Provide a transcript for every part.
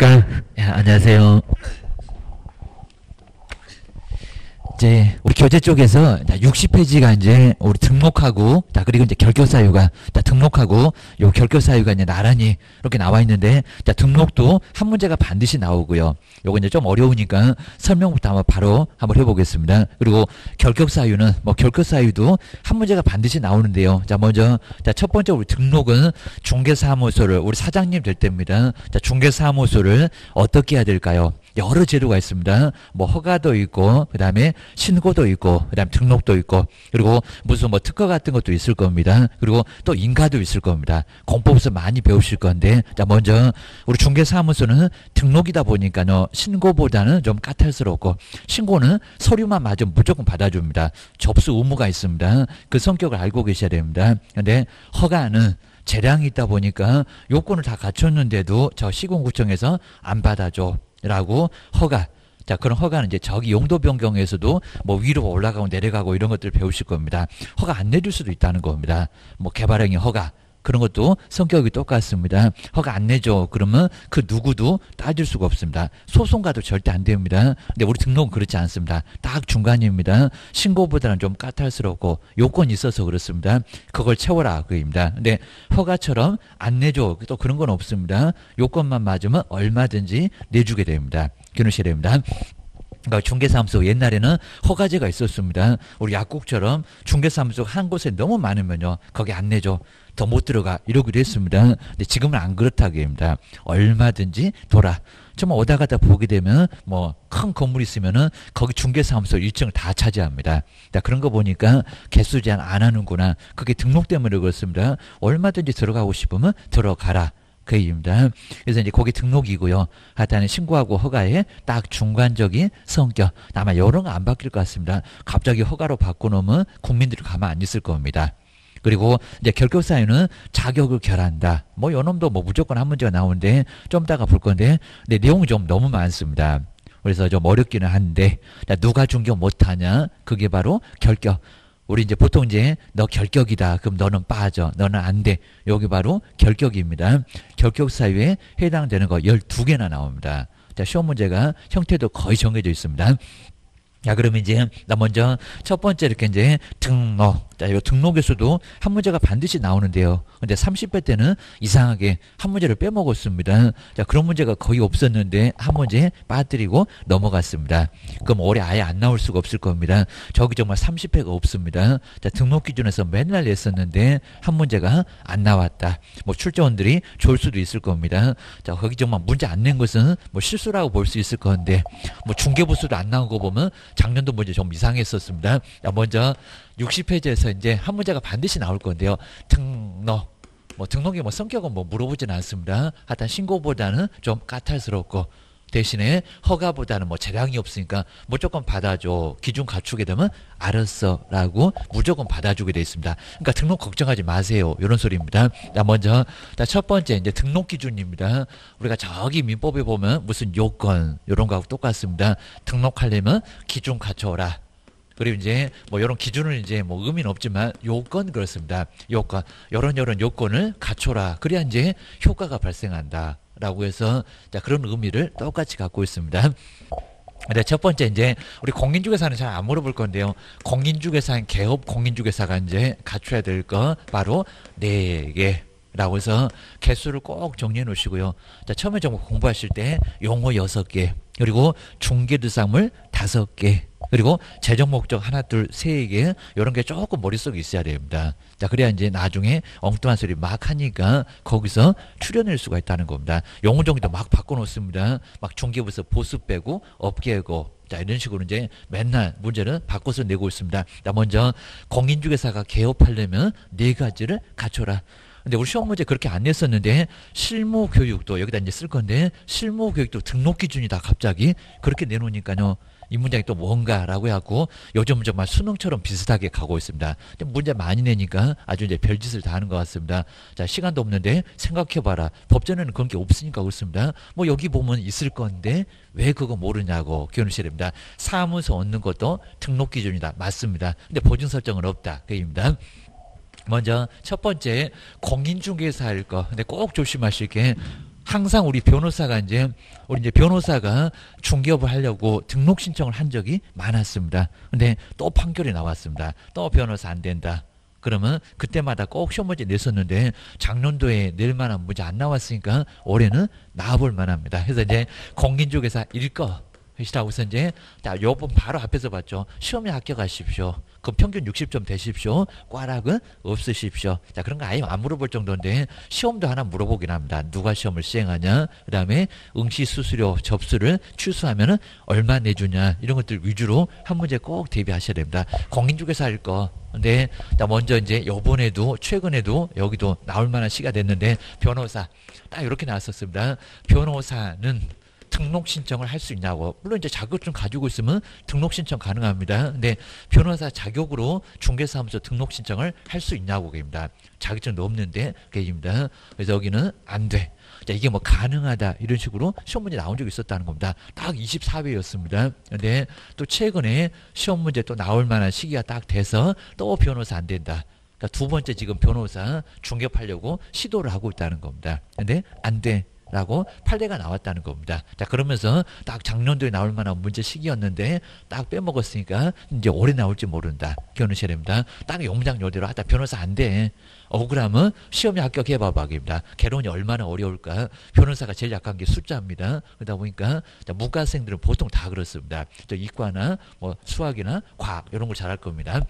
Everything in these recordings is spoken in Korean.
안녕하세요. 이제 우리 교재 쪽에서 60페이지가 이제 우리 등록하고 그리고 이제 결격 사유가 등록하고 요 결격 사유가 이제 나란히 이렇게 나와 있는데 등록도 한 문제가 반드시 나오고요. 요거 이제 좀 어려우니까 설명부터 한번 바로 한번 해보겠습니다. 그리고 결격 사유는 결격 사유도 한 문제가 반드시 나오는데요. 먼저 첫 번째 우리 등록은 중개사무소를 우리 사장님 될 때입니다. 중개사무소를 어떻게 해야 될까요? 여러 제도가 있습니다. 허가도 있고, 그 다음에 신고도 있고, 그 다음에 등록도 있고, 그리고 무슨 특허 같은 것도 있을 겁니다. 그리고 또 인가도 있을 겁니다. 공법에서 많이 배우실 건데, 먼저 우리 중개사무소는 등록이다 보니까요, 신고보다는 좀 까탈스럽고, 신고는 서류만 맞으면 무조건 받아줍니다. 접수 의무가 있습니다. 그 성격을 알고 계셔야 됩니다. 근데 허가는 재량이 있다 보니까 요건을 다 갖췄는데도 저 시공구청에서 안 받아줘. 라고 허가. 그런 허가는 이제 저기 용도 변경에서도 위로 올라가고 내려가고 이런 것들을 배우실 겁니다. 허가 안 내줄 수도 있다는 겁니다. 개발행위 허가. 그런 것도 성격이 똑같습니다. 허가 안 내줘. 그러면 그 누구도 따질 수가 없습니다. 소송가도 절대 안 됩니다. 근데 우리 등록은 그렇지 않습니다. 딱 중간입니다. 신고보다는 좀 까탈스럽고 요건이 있어서 그렇습니다. 그걸 채워라 그입니다. 근데 허가처럼 안 내줘. 또 그런 건 없습니다. 요건만 맞으면 얼마든지 내주게 됩니다. 기억하셔야 됩니다. 그러니까 중개사무소 옛날에는 허가제가 있었습니다. 우리 약국처럼 중개사무소 한 곳에 너무 많으면요 거기 안 내줘. 더 못 들어가 이러기도 했습니다. 근데 지금은 안 그렇다고 합니다. 얼마든지 돌아. 정말 오다 가다 보게 되면 큰 건물 있으면은 거기 중개사무소 1층을 다 차지합니다. 그런 거 보니까 개수 제한 안 하는구나. 그게 등록 때문에 그렇습니다. 얼마든지 들어가고 싶으면 들어가라. 그 얘기입니다. 그래서 이제 거기 등록이고요. 하여튼 신고하고 허가의 딱 중간적인 성격. 아마 이런 거 안 바뀔 것 같습니다. 갑자기 허가로 바꿔놓으면 국민들이 가만 안 있을 겁니다. 그리고 이제 결격 사유는 자격을 결한다. 요 놈도 무조건 한 문제가 나오는데 좀 이따가 볼 건데, 근데 내용이 좀 너무 많습니다. 그래서 좀 어렵기는 한데, 누가 중개 못하냐? 그게 바로 결격. 우리 이제 보통 이제 너 결격이다. 그럼 너는 빠져. 너는 안 돼. 여기 바로 결격입니다. 결격 사유에 해당되는 거 12개나 나옵니다. 시험 문제가 형태도 거의 정해져 있습니다. 그러면 이제 먼저 첫 번째 이렇게 이제 등록. 이 등록에서도 한 문제가 반드시 나오는데요. 근데 30회 때는 이상하게 한 문제를 빼먹었습니다. 그런 문제가 거의 없었는데 한 문제 빠뜨리고 넘어갔습니다. 그럼 올해 아예 안 나올 수가 없을 겁니다. 저기 정말 30회가 없습니다. 등록 기준에서 맨날 냈었는데 한 문제가 안 나왔다. 출제원들이 좋을 수도 있을 겁니다. 거기 정말 문제 안 낸 것은 실수라고 볼 수 있을 건데 중개부수도 안 나온 거 보면 작년도 문제 좀 이상했었습니다. 먼저 60페이지에서 이제 한 문제가 반드시 나올 건데요. 등록. 등록이 성격은 물어보진 않습니다. 하여튼 신고보다는 좀 까탈스럽고 대신에 허가보다는 재량이 없으니까 무조건 받아줘. 기준 갖추게 되면 알았어 라고 무조건 받아주게 되어 있습니다. 그러니까 등록 걱정하지 마세요. 이런 소리입니다. 먼저 첫 번째 이제 등록 기준입니다. 우리가 저기 민법에 보면 무슨 요건 이런 거하고 똑같습니다. 등록하려면 기준 갖춰라. 그리고 이제 이런 기준은 이제 의미는 없지만 요건 그렇습니다. 요건 이런 요건을 갖춰라. 그래야 이제 효과가 발생한다. 라고 해서 그런 의미를 똑같이 갖고 있습니다. 근데 첫 번째 이제 우리 공인중개사는 잘 안 물어볼 건데요. 공인중개사는 개업 공인중개사가 이제 갖춰야 될 거 바로 4개. 라고 해서 개수를 꼭 정리해 놓으시고요. 처음에 정보 공부하실 때 용어 6개, 그리고 중개대상물 5개, 그리고 재정 목적 하나, 둘, 3개, 이런 게 조금 머릿속에 있어야 됩니다. 그래야 이제 나중에 엉뚱한 소리 막 하니까 거기서 추려낼 수가 있다는 겁니다. 용어 정리도 막 바꿔놓습니다. 막 중개부에서 보수 빼고 업계고. 이런 식으로 이제 맨날 문제는 바꿔서 내고 있습니다. 먼저 공인중개사가 개업하려면 4가지를 갖춰라. 근데 우리 시험 문제 그렇게 안 냈었는데 실무 교육도 여기다 이제 쓸 건데 실무 교육도 등록 기준이다 갑자기 그렇게 내놓으니까요. 이 문장이 또 뭔가라고 해갖고 요즘 정말 수능처럼 비슷하게 가고 있습니다. 근데 문제 많이 내니까 아주 이제 별짓을 다 하는 것 같습니다. 시간도 없는데 생각해봐라. 법전에는 그런 게 없으니까 그렇습니다. 여기 보면 있을 건데 왜 그거 모르냐고 기억하셔야 됩니다. 사무소 얻는 것도 등록 기준이다. 맞습니다. 근데 보증 설정은 없다. 그 얘기입니다. 먼저 첫 번째 공인중개사일 거. 근데 꼭 조심하실 게 항상 우리 변호사가 중개업을 하려고 등록 신청을 한 적이 많았습니다. 근데 또 판결이 나왔습니다. 또 변호사 안 된다. 그러면 그때마다 꼭 시험 문제 냈었는데 작년도에 낼 만한 문제 안 나왔으니까 올해는 나와볼 만합니다. 그래서 이제 공인중개사 일거 시라고 해서 이제 요번 바로 앞에서 봤죠. 시험에 합격하십시오. 그럼 평균 60점 되십시오. 꽈락은 없으십시오. 자, 그런 거 아예 안 물어볼 정도인데 시험도 하나 물어보긴 합니다. 누가 시험을 시행하냐, 그 다음에 응시 수수료 접수를 취소하면은 얼마 내주냐, 이런 것들 위주로 한 문제 꼭 대비하셔야 됩니다. 공인중개사일 거. 근데 먼저 이제 요번에도 최근에도 여기도 나올 만한 시가 됐는데 변호사 딱 이렇게 나왔었습니다. 변호사는 등록 신청을 할 수 있냐고. 물론 이제 자격증 가지고 있으면 등록 신청 가능합니다. 근데 변호사 자격으로 중개사무소 등록 신청을 할 수 있냐고 그입니다. 자격증도 없는데 그입니다. 그래서 여기는 안 돼. 자, 이게 뭐 가능하다 이런 식으로 시험 문제 나온 적이 있었다는 겁니다. 딱 24회였습니다. 근데 또 최근에 시험 문제 또 나올 만한 시기가 딱 돼서 또 변호사 안 된다. 그러니까 두 번째 지금 변호사 중개하려고 시도를 하고 있다는 겁니다. 근데 안 돼. 라고 판례가 나왔다는 겁니다. 자, 그러면서 딱 작년도에 나올 만한 문제 시기였는데 딱 빼먹었으니까 이제 올해 나올지 모른다. 기억하셔야 됩니다. 딱 용장요대로 하다 변호사 안 돼. 억울하면 시험에 합격해봐봐. 입니다. 개론이 얼마나 어려울까. 변호사가 제일 약한 게 숫자입니다. 그러다 보니까 문과생들은 보통 다 그렇습니다. 또 이과나 뭐 수학이나 과학 이런 걸 잘할 겁니다.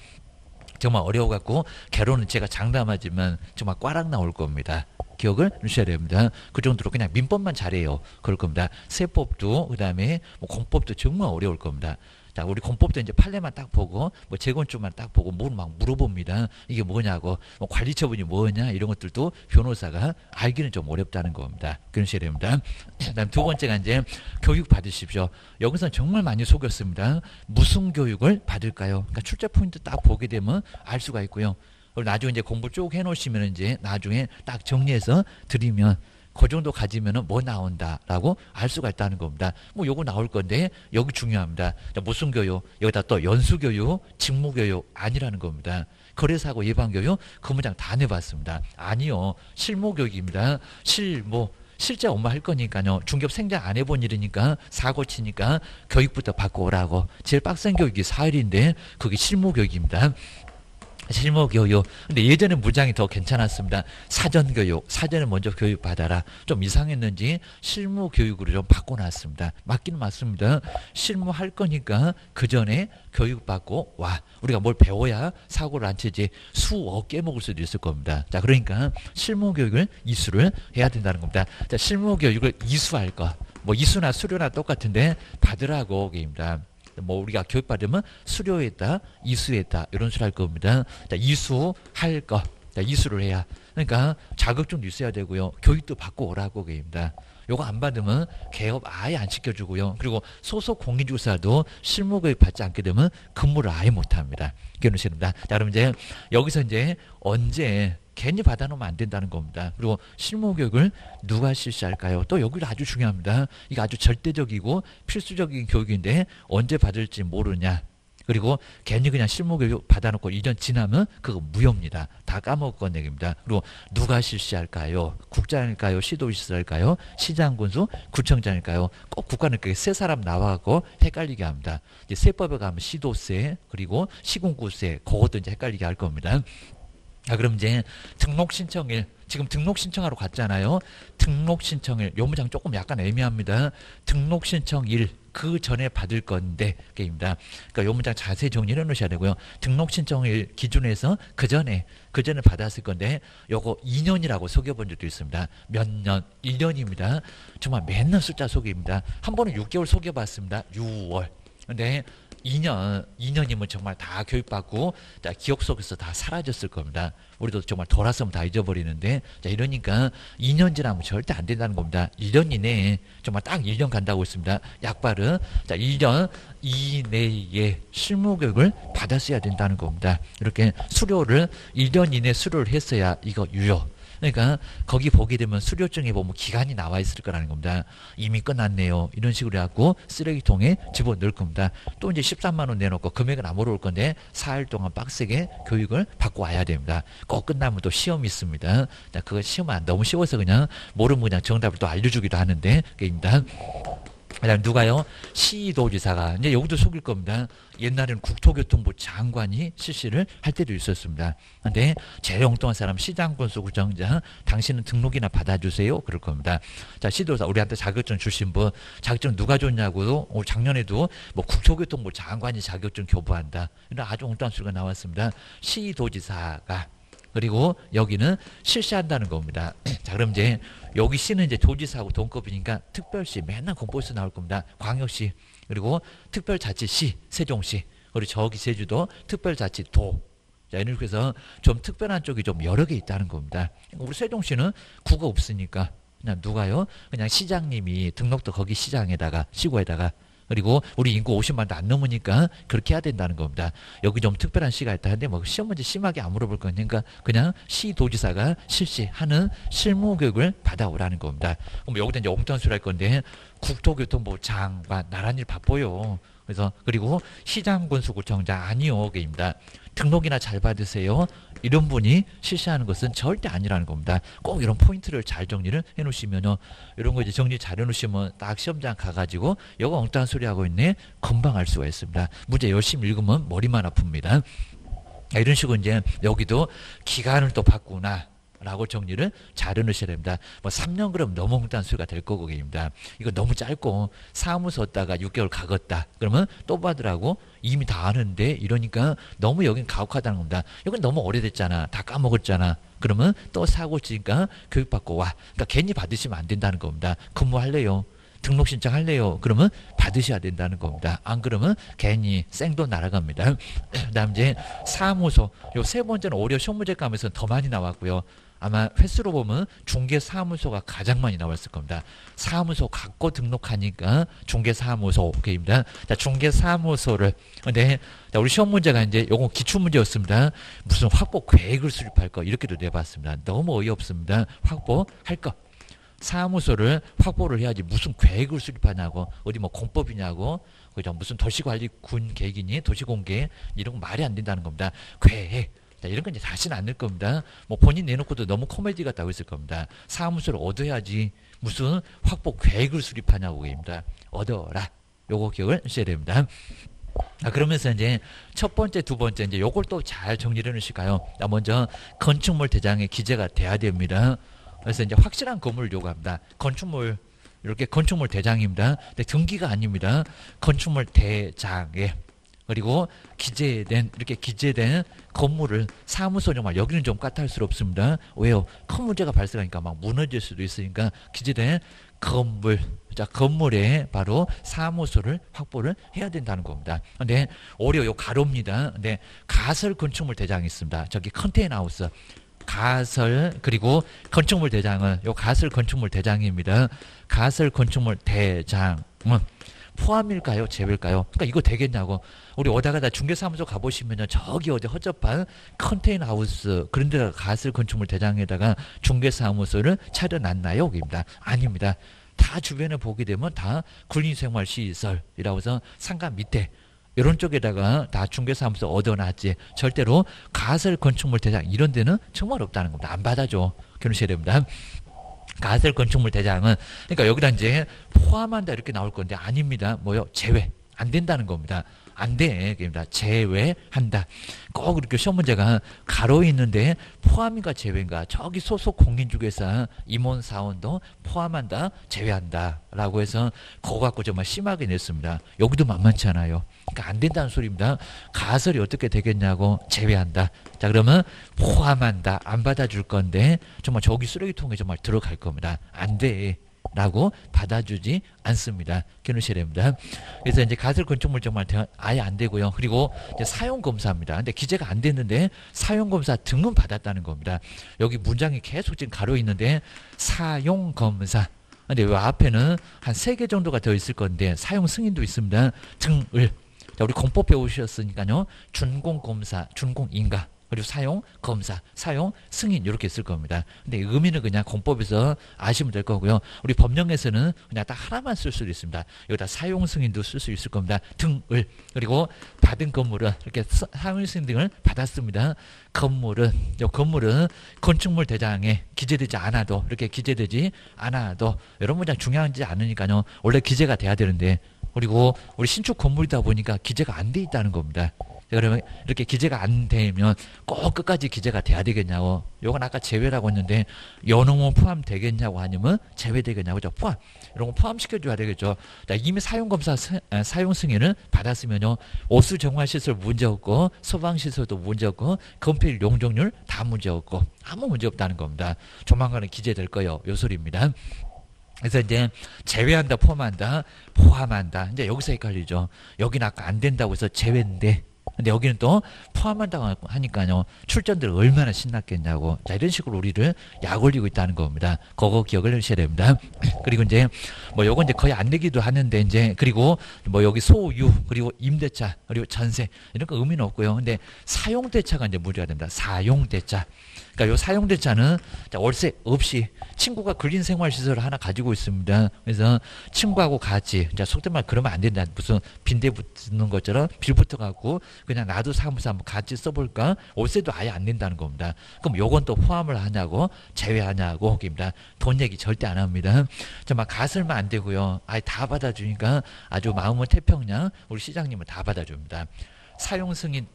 정말 어려워갖고 개론은 제가 장담하지만 정말 꽈락 나올 겁니다. 기억을 주셔야 됩니다. 그 정도로 그냥 민법만 잘해요. 그럴 겁니다. 세법도 그다음에 뭐 공법도 정말 어려울 겁니다. 자, 우리 공법도 이제 판례만 딱 보고 뭐 재건축만 딱 보고 뭘 막 물어봅니다. 이게 뭐냐고, 뭐 관리 처분이 뭐냐 이런 것들도 변호사가 알기는 좀 어렵다는 겁니다. 그러셔야 됩니다. 그다음 두 번째가 이제 교육 받으십시오. 여기서 정말 많이 속였습니다. 무슨 교육을 받을까요? 그러니까 출제 포인트 딱 보게 되면 알 수가 있고요. 그리고 나중에 이제 공부 쭉 해놓으시면 이제 나중에 딱 정리해서 드리면 그 정도 가지면은 뭐 나온다라고 알 수가 있다는 겁니다. 뭐 요거 나올 건데 여기 중요합니다. 자, 무슨 교육? 여기다 또 연수교육, 직무교육 아니라는 겁니다. 거래사고 예방교육 그 문장 다 내봤습니다. 아니요, 실무교육입니다. 실제 엄마 할 거니까요. 중개업 생장 안 해본 일이니까 사고 치니까 교육부터 받고 오라고. 제일 빡센 교육이 4일인데 그게 실무교육입니다. 실무교육. 근데 예전에 문장이 더 괜찮았습니다. 사전교육. 사전에 먼저 교육받아라. 좀 이상했는지 실무교육으로 좀 바꿔놨습니다. 맞기는 맞습니다. 실무할 거니까 그 전에 교육받고 와. 우리가 뭘 배워야 사고를 안 치지 수억 깨먹을 수도 있을 겁니다. 자, 그러니까 실무교육을 이수를 해야 된다는 겁니다. 자, 실무교육을 이수할 거. 뭐 이수나 수료나 똑같은데 받으라고 입니다. 뭐 우리가 교육받으면 수료했다, 이수했다 이런 식으로 할 겁니다. 자, 이수할 거, 자, 이수를 해야. 그러니까 자격증도 있어야 되고요. 교육도 받고 오라고 입니다. 요거 안 받으면 개업 아예 안 시켜주고요. 그리고 소속 공인중개사도 실무교육 받지 않게 되면 근무를 아예 못합니다. 기억하십니다. 자, 그럼 이제 여기서 이제 언제 괜히 받아놓으면 안 된다는 겁니다. 그리고 실무교육을 누가 실시할까요? 또 여기도 아주 중요합니다. 이거 아주 절대적이고 필수적인 교육인데 언제 받을지 모르냐. 그리고 괜히 그냥 실무교육 받아놓고 2년 지나면 그거 무효입니다. 다 까먹은 얘기입니다. 그리고 누가 실시할까요? 국장일까요? 시도지사일까요? 시장군수, 구청장일까요? 꼭 국가는 세 사람 나와갖고 헷갈리게 합니다. 이제 세법에 가면 시도세, 그리고 시군구세, 그것도 이제 헷갈리게 할 겁니다. 자, 그럼 이제 등록 신청일, 지금 등록 신청하러 갔잖아요. 등록 신청일, 요 문장 조금 약간 애매합니다. 등록 신청일 그 전에 받을 건데 게입니다. 그러니까 요 문장 자세히 정리해 놓으셔야 되고요. 등록 신청일 기준에서 그 전에 받았을 건데 요거 2년이라고 속여본 적도 있습니다. 몇 년? 1년입니다. 정말 맨날 숫자 속입니다. 한 번은 6개월 속여봤습니다. 6월. 근데 2년이면 정말 다 교육받고 다 기억 속에서 다 사라졌을 겁니다. 우리도 정말 돌아서면 다 잊어버리는데, 자, 이러니까 2년 지나면 절대 안 된다는 겁니다. 1년 이내에 정말 딱 1년 간다고 했습니다. 약발은. 자, 1년 이내에 실무교육을 받았어야 된다는 겁니다. 이렇게 수료를 1년 이내 수료를 했어야 이거 유효. 그러니까 거기 보게 되면 수료증에 보면 기간이 나와 있을 거라는 겁니다. 이미 끝났네요. 이런 식으로 해갖고 쓰레기통에 집어넣을 겁니다. 또 이제 13만 원 내놓고 금액은 안 물어볼 건데 4일 동안 빡세게 교육을 받고 와야 됩니다. 꼭 끝나면 또 시험이 있습니다. 그거 시험 안 너무 쉬워서 그냥 모르면 그냥 정답을 또 알려주기도 하는데 그입니다. 그다음 누가요? 시도지사가 이제 여기도 속일 겁니다. 옛날에는 국토교통부 장관이 실시를 할 때도 있었습니다. 근데 제일 엉뚱한 사람 시장군수구청장 당신은 등록이나 받아주세요. 그럴 겁니다. 자 시도사 우리한테 자격증 주신 분 자격증 누가 줬냐고 작년에도 뭐 국토교통부 장관이 자격증 교부한다. 이런 아주 엉뚱한 소리가 나왔습니다. 시도지사가 그리고 여기는 실시한다는 겁니다. 자, 그럼 이제 여기 시는 이제 도지사하고 동급이니까 특별시 맨날 공보에서 나올 겁니다. 광역시 그리고 특별자치시 세종시 그리고 저기 제주도 특별자치도 자 이렇게 해서 좀 특별한 쪽이 좀 여러 개 있다는 겁니다. 우리 세종시는 구가 없으니까 그냥 누가요? 그냥 시장님이 등록도 거기 시장에다가 시구에다가 그리고 우리 인구 50만도 안 넘으니까 그렇게 해야 된다는 겁니다. 여기 좀 특별한 시가 있다 하는데 뭐 시험 문제 심하게 안 물어볼 거니까 그냥 시도지사가 실시하는 실무교육을 받아오라는 겁니다. 그럼 여기다 이제 엉뚱한 소리 할 건데 국토교통부 장관 나란 일 바빠요. 그래서 그리고 시장군수구청장 아니요 게입니다. 등록이나 잘 받으세요. 이런 분이 실시하는 것은 절대 아니라는 겁니다. 꼭 이런 포인트를 잘 정리를 해놓으시면요. 이런 거 이제 정리 잘 해놓으시면 딱 시험장 가가지고 이거 엉뚱한 소리 하고 있네. 금방 알 수가 있습니다. 문제 열심히 읽으면 머리만 아픕니다. 이런 식으로 이제 여기도 기간을 또 바꾸나 라고 정리를 잘 해놓으셔야 됩니다. 뭐 3년 그러면 너무 엉뚱한 소리가 될 거고 입니다. 이거 너무 짧고 사무소 왔다가 6개월 가겠다. 그러면 또 받으라고 이미 다 아는데 이러니까 너무 여긴 가혹하다는 겁니다. 여긴 너무 오래됐잖아. 다 까먹었잖아. 그러면 또 사고 치니까 교육받고 와. 그러니까 괜히 받으시면 안 된다는 겁니다. 근무할래요. 등록 신청할래요. 그러면 받으셔야 된다는 겁니다. 안 그러면 괜히 생돈 날아갑니다. 그다음 이제 사무소 요 세 번째는 오히려 시험 문제 감에서 더 많이 나왔고요. 아마 횟수로 보면 중개사무소가 가장 많이 나왔을 겁니다. 사무소 갖고 등록하니까 중개사무소입니다. 자, 중개사무소를 근데 우리 시험 문제가 이제 요거 기출 문제였습니다. 무슨 확보 계획을 수립할 거 이렇게도 내봤습니다. 너무 어이없습니다. 확보할 거. 사무소를 확보를 해야지 무슨 계획을 수립하냐고 어디 뭐 공법이냐고 그죠 무슨 도시관리군 계획이니 도시공계 이런 거 말이 안 된다는 겁니다. 계획 자, 이런 건 이제 다시는 안 낼 겁니다. 뭐 본인 내놓고도 너무 코미디 같다고 했을 겁니다. 사무소를 얻어야지 무슨 확보 계획을 수립하냐고 입니다. 얻어라. 요거 기억을 하셔야 됩니다. 그러면서 이제 첫 번째, 두 번째 이제 요걸 또 잘 정리를 해놓으실까요? 먼저 건축물 대장에 기재가 돼야 됩니다. 그래서 이제 확실한 건물을 요구합니다. 건축물 이렇게 건축물 대장입니다. 근데 등기가 아닙니다. 건축물 대장에 그리고 기재된 이렇게 기재된 건물을 사무소 정말 여기는 좀 까탈스럽습니다. 왜요? 큰 문제가 발생하니까 막 무너질 수도 있으니까 기재된 건물 자 건물에 바로 사무소를 확보를 해야 된다는 겁니다. 근데 오히려 요 가로입니다. 근데 가설 건축물 대장이 있습니다. 저기 컨테이너 하우스 가설 그리고 건축물 대장은 요 가설 건축물 대장입니다. 가설 건축물 대장은 포함일까요? 제외일까요? 그러니까 이거 되겠냐고. 우리 오다가다 중개사무소 가보시면요. 저기 어디 허접한 컨테이너 하우스 그런 데다가 가설 건축물 대장에다가 중개사무소를 차려놨나요? 여기입니다. 아닙니다. 다 주변에 보게 되면 다 군인생활시설이라고 해서 상가 밑에 이런 쪽에다가 다 중개사무소 얻어놨지 절대로 가설 건축물 대장 이런 데는 정말 없다는 겁니다. 안 받아줘. 기억하셔야 됩니다. 가설 건축물 대장은 그러니까 여기다 이제 포함한다 이렇게 나올 건데 아닙니다. 뭐요? 제외 안 된다는 겁니다. 안 돼. 그러니까 제외한다. 꼭 이렇게 시험 문제가 가로 있는데 포함인가 제외인가 저기 소속 공인중개사 임원사원도 포함한다 제외한다 라고 해서 그거 갖고 정말 심하게 냈습니다. 여기도 만만치 않아요. 그러니까 안 된다는 소리입니다. 가설이 어떻게 되겠냐고 제외한다. 자 그러면 포함한다. 안 받아줄 건데 정말 저기 쓰레기통에 정말 들어갈 겁니다. 안 돼. 라고 받아주지 않습니다. 기억하셔야 됩니다. 그래서 이제 가설 건축물 정말 아예 안 되고요. 그리고 이제 사용검사입니다. 근데 기재가 안 됐는데 사용검사 등은 받았다는 겁니다. 여기 문장이 계속 지금 가로 있는데 사용검사. 근데 이 앞에는 한 3개 정도가 더 있을 건데 사용 승인도 있습니다. 등을. 자, 우리 공법 배우셨으니까요. 준공검사, 준공인가. 그리고 사용 검사, 사용 승인 이렇게 쓸 겁니다. 근데 의미는 그냥 공법에서 아시면 될 거고요. 우리 법령에서는 그냥 딱 하나만 쓸 수도 있습니다. 여기다 사용 승인도 쓸 수 있을 겁니다. 등을 그리고 받은 건물은 이렇게 사용 승인 등을 받았습니다. 건물은 이 건물은 건축물 대장에 기재되지 않아도 이렇게 기재되지 않아도 이런 문장 중요하지 않으니까요. 원래 기재가 돼야 되는데 그리고 우리 신축 건물이다 보니까 기재가 안 돼 있다는 겁니다. 그러면 이렇게 기재가 안 되면 꼭 끝까지 기재가 돼야 되겠냐고. 요건 아까 제외라고 했는데 연호문 포함되겠냐고 아니면 제외되겠냐고. 포함. 이런 거 포함시켜줘야 되겠죠. 자, 이미 사용검사 사용 승인을 받았으면요. 오수 정화시설 문제없고 소방시설도 문제없고 건폐율 용적률 다 문제없고 아무 문제 없다는 겁니다. 조만간에 기재될 거예요. 요 소리입니다. 그래서 이제 제외한다, 포함한다. 이제 여기서 헷갈리죠. 여기는 아까 안 된다고 해서 제외인데 근데 여기는 또 포함한다고 하니까요. 출전들 얼마나 신났겠냐고. 자, 이런 식으로 우리를 약 올리고 있다는 겁니다. 그거 기억을 하셔야 됩니다. 그리고 이제 뭐 요건 이제 거의 안 내기도 하는데 이제 그리고 뭐 여기 소유 그리고 임대차 그리고 전세 이런 거 의미는 없고요. 근데 사용대차가 이제 문제가 됩니다. 사용대차. 그러니까 요 사용대차는 월세 없이 친구가 근린생활시설을 하나 가지고 있습니다. 그래서 친구하고 같이 속된 말 그러면 안 된다. 무슨 빈대 붙는 것처럼 빌 붙어갖고 그냥 나도 사무소 한번 같이 써볼까? 월세도 아예 안 낸다는 겁니다. 그럼 요건 또 포함을 하냐고 제외하냐고 입니다. 돈 얘기 절대 안 합니다. 정말 가설만 안 되고요. 아예 다 받아주니까 아주 마음은 태평양 우리 시장님은 다 받아줍니다. 사용 승인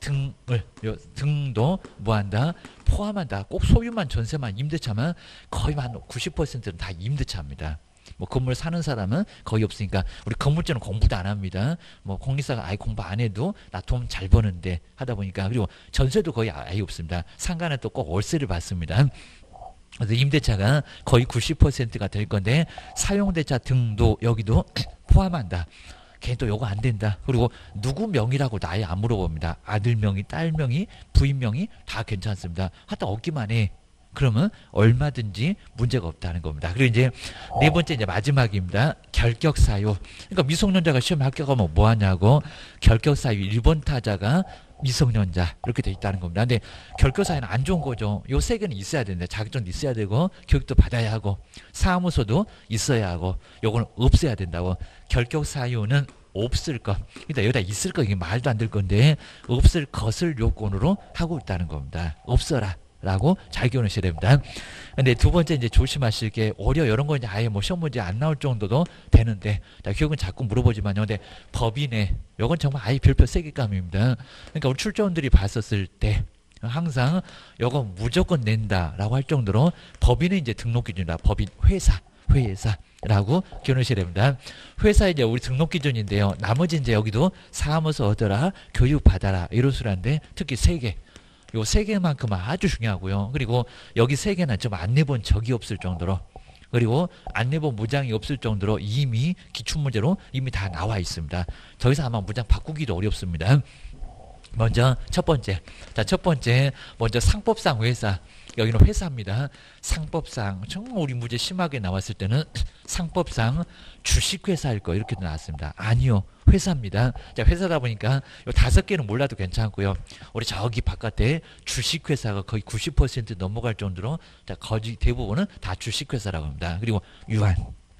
등도 뭐한다? 포함한다. 꼭 소유만 전세만 임대차만 거의 한 90%는 다 임대차입니다. 뭐 건물 사는 사람은 거의 없으니까 우리 건물주는 공부도 안 합니다. 뭐 공리사가 아예 공부 안 해도 나 돈 잘 버는데 하다 보니까 그리고 전세도 거의 아예 없습니다. 상가는 또 꼭 월세를 받습니다. 그래서 임대차가 거의 90%가 될 건데 사용대차 등도 여기도 포함한다. 걔 또 요거 안 된다. 그리고 누구 명의라고도 아예 안 물어봅니다. 아들 명의, 딸 명의, 부인 명의 다 괜찮습니다. 하여튼 얻기만 해. 그러면 얼마든지 문제가 없다는 겁니다. 그리고 이제 네 번째 이제 마지막입니다. 결격사유. 그러니까 미성년자가 시험에 합격하면 뭐 하냐고. 결격사유 1번 타자가 미성년자 이렇게 돼 있다는 겁니다. 근데 결격사유는 안 좋은 거죠. 요 세 개는 있어야 되는데 자격증도 있어야 되고 교육도 받아야 하고 사무소도 있어야 하고 요거는 없어야 된다고. 결격사유는 없을 것. 그러니까 여기다 있을 거 이게 말도 안 될 건데 없을 것을 요건으로 하고 있다는 겁니다. 없어라. 라고 잘 기억하셔야 됩니다. 근데 두 번째 이제 조심하실 게 오히려 이런 거 이제 아예 뭐 시험 문제 안 나올 정도도 되는데 교육은 자꾸 물어보지만요. 근데 법인에 요건 정말 아예 별표 세기감입니다. 그러니까 우리 출제원들이 봤었을 때 항상 요건 무조건 낸다라고 할 정도로 법인의 이제 등록 기준이다. 법인 회사라고 기억하셔야 됩니다. 회사 이제 우리 등록 기준인데요. 나머지 이제 여기도 사무소 얻어라, 교육 받아라 이런 수란데 특히 세 개. 요 세 개만큼 아주 중요하고요. 그리고 여기 세 개는 좀 안 내본 적이 없을 정도로 그리고 안 내본 무장이 없을 정도로 이미 기출문제로 이미 다 나와 있습니다. 더 이상 아마 무장 바꾸기도 어렵습니다. 먼저 첫 번째. 자, 첫 번째 먼저 상법상 회사. 여기는 회사입니다. 상법상 정말 우리 문제 심하게 나왔을 때는 상법상 주식회사일 거 이렇게 나왔습니다. 아니요. 회사입니다. 자, 회사다 보니까 요 5개는 몰라도 괜찮고요. 우리 저기 바깥에 주식회사가 거의 90% 넘어갈 정도로 자, 거의 대부분은 다 주식회사라고 합니다. 그리고 유한.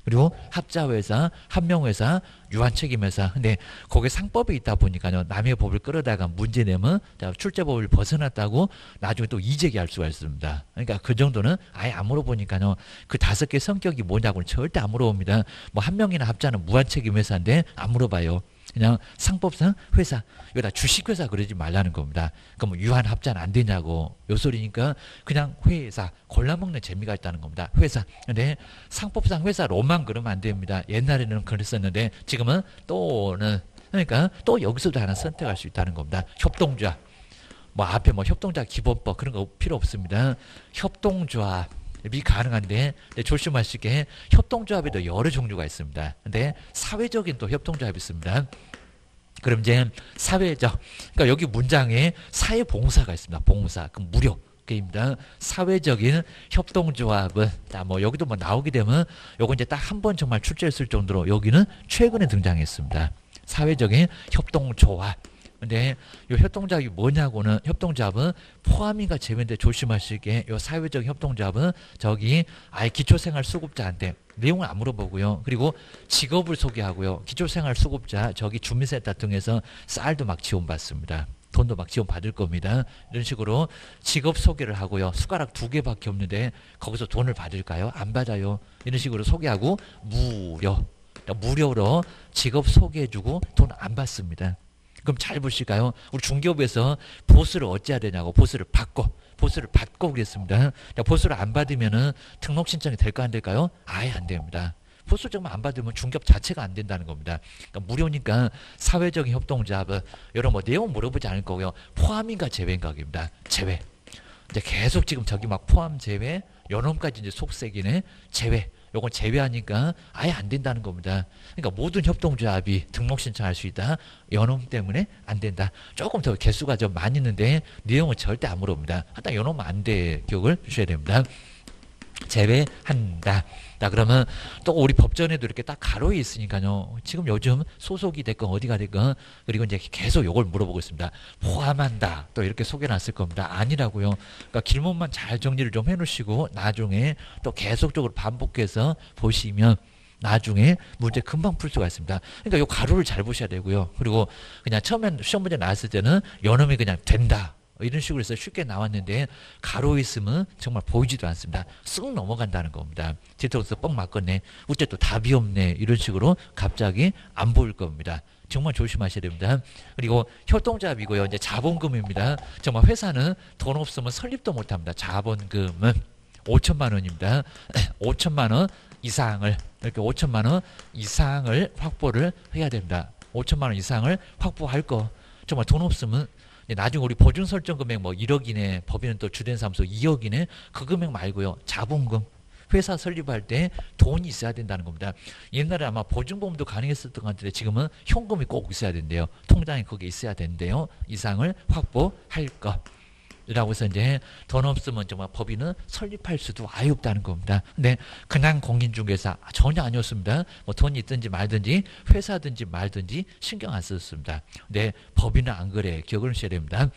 그리고 합자회사, 한명회사, 유한책임회사. 근데 거기에 상법이 있다 보니까요. 남의 법을 끌어다가 문제 내면 출제법을 벗어났다고 나중에 또 이재기할 수가 있습니다. 그러니까 그 정도는 아예 안 물어보니까요. 그 5개 성격이 뭐냐고는 절대 안 물어봅니다. 뭐 한명이나 합자는 무한책임회사인데 안 물어봐요. 그냥 상법상 회사, 여기다 주식회사 그러지 말라는 겁니다. 그럼 뭐 유한 합자는 안 되냐고 요 소리니까 그냥 회사, 골라먹는 재미가 있다는 겁니다. 회사. 근데 상법상 회사로만 그러면 안 됩니다. 옛날에는 그랬었는데 지금은 또는 그러니까 또 여기서도 하나 선택할 수 있다는 겁니다. 협동조합. 뭐 앞에 뭐 협동조합 기본법 그런 거 필요 없습니다. 협동조합. 이 가능한데 조심하실 게 협동조합에도 여러 종류가 있습니다. 근데 사회적인 또 협동조합이 있습니다. 그럼 이제 사회적, 그러니까 여기 문장에 사회봉사가 있습니다. 봉사, 그 무료. 입니다. 사회적인 협동조합은 뭐 여기도 뭐 나오게 되면 요거 이제 딱 한 번 정말 출제했을 정도로 여기는 최근에 등장했습니다. 사회적인 협동조합. 근데 요 협동조합이 뭐냐고는 협동조합은 포함인가 제외인데 조심하시게 요 사회적 협동조합은 저기 아예 기초생활수급자한테 내용을 안 물어보고요. 그리고 직업을 소개하고요. 기초생활수급자 저기 주민센터 등에서 쌀도 막 지원받습니다. 돈도 막 지원받을 겁니다. 이런 식으로 직업 소개를 하고요. 숟가락 2개밖에 없는데 거기서 돈을 받을까요? 안 받아요. 이런 식으로 소개하고 무료로 직업 소개해주고 돈 안 받습니다. 그럼 잘 보실까요? 우리 중개업에서 보수를 어찌해야 되냐고 보수를 받고 그랬습니다. 보수를 안 받으면은 등록 신청이 될까 안 될까요? 아예 안 됩니다. 보수 정말 안 받으면 중개업 자체가 안 된다는 겁니다. 그러니까 무료니까 사회적인 협동조합은 여러 뭐 내용 물어보지 않을 거고요. 포함인가 제외인가입니다. 제외. 이제 계속 지금 저기 막 포함 제외, 요놈까지 이제 속색이네. 제외. 요건 제외하니까 아예 안 된다는 겁니다. 그러니까 모든 협동조합이 등록 신청할 수 있다. 요놈 때문에 안 된다. 조금 더 개수가 좀 많이 있는데 내용은 절대 안 물어봅니다. 하여튼 요놈은 안 돼. 기억을 주셔야 됩니다. 제외한다. 자, 그러면 또 우리 법전에도 이렇게 딱 가로에 있으니까요. 지금 요즘 소속이 됐건 어디가 됐건 그리고 이제 계속 요걸 물어보고 있습니다. 포함한다. 또 이렇게 소개해놨을 겁니다. 아니라고요. 그러니까 길목만 잘 정리를 좀 해놓으시고 나중에 또 계속적으로 반복해서 보시면 나중에 문제 금방 풀 수가 있습니다. 그러니까 요 가로를 잘 보셔야 되고요. 그리고 그냥 처음엔 시험 문제 나왔을 때는 요놈이 그냥 된다. 이런 식으로 해서 쉽게 나왔는데 가로에 있으면 정말 보이지도 않습니다. 쓱 넘어간다는 겁니다. 뒤통수 뻥 맞겠네. 어째 또 답이 없네. 이런 식으로 갑자기 안 보일 겁니다. 정말 조심하셔야 됩니다. 그리고 협동조합이고요. 이제 자본금입니다. 정말 회사는 돈 없으면 설립도 못합니다. 자본금은 5천만 원입니다. 5천만 원 이상을 이렇게 5천만 원 이상을 확보를 해야 됩니다. 5천만 원 이상을 확보할 거. 정말 돈 없으면 나중에 우리 보증 설정 금액 뭐 1억이네. 법인은 또 주된 사무소 2억이네. 그 금액 말고요. 자본금. 회사 설립할 때 돈이 있어야 된다는 겁니다. 옛날에 아마 보증보험도 가능했었던 것 같은데 지금은 현금이 꼭 있어야 된대요. 통장에 그게 있어야 된대요. 이상을 확보할 것. 라고 해서 이제 돈 없으면 정말 법인은 설립할 수도 아예 없다는 겁니다. 근데 그냥 공인중개사 전혀 아니었습니다. 뭐 돈이 있든지 말든지 회사든지 말든지 신경 안 썼습니다. 근데 법인은 안 그래. 기억을 하셔야 됩니다.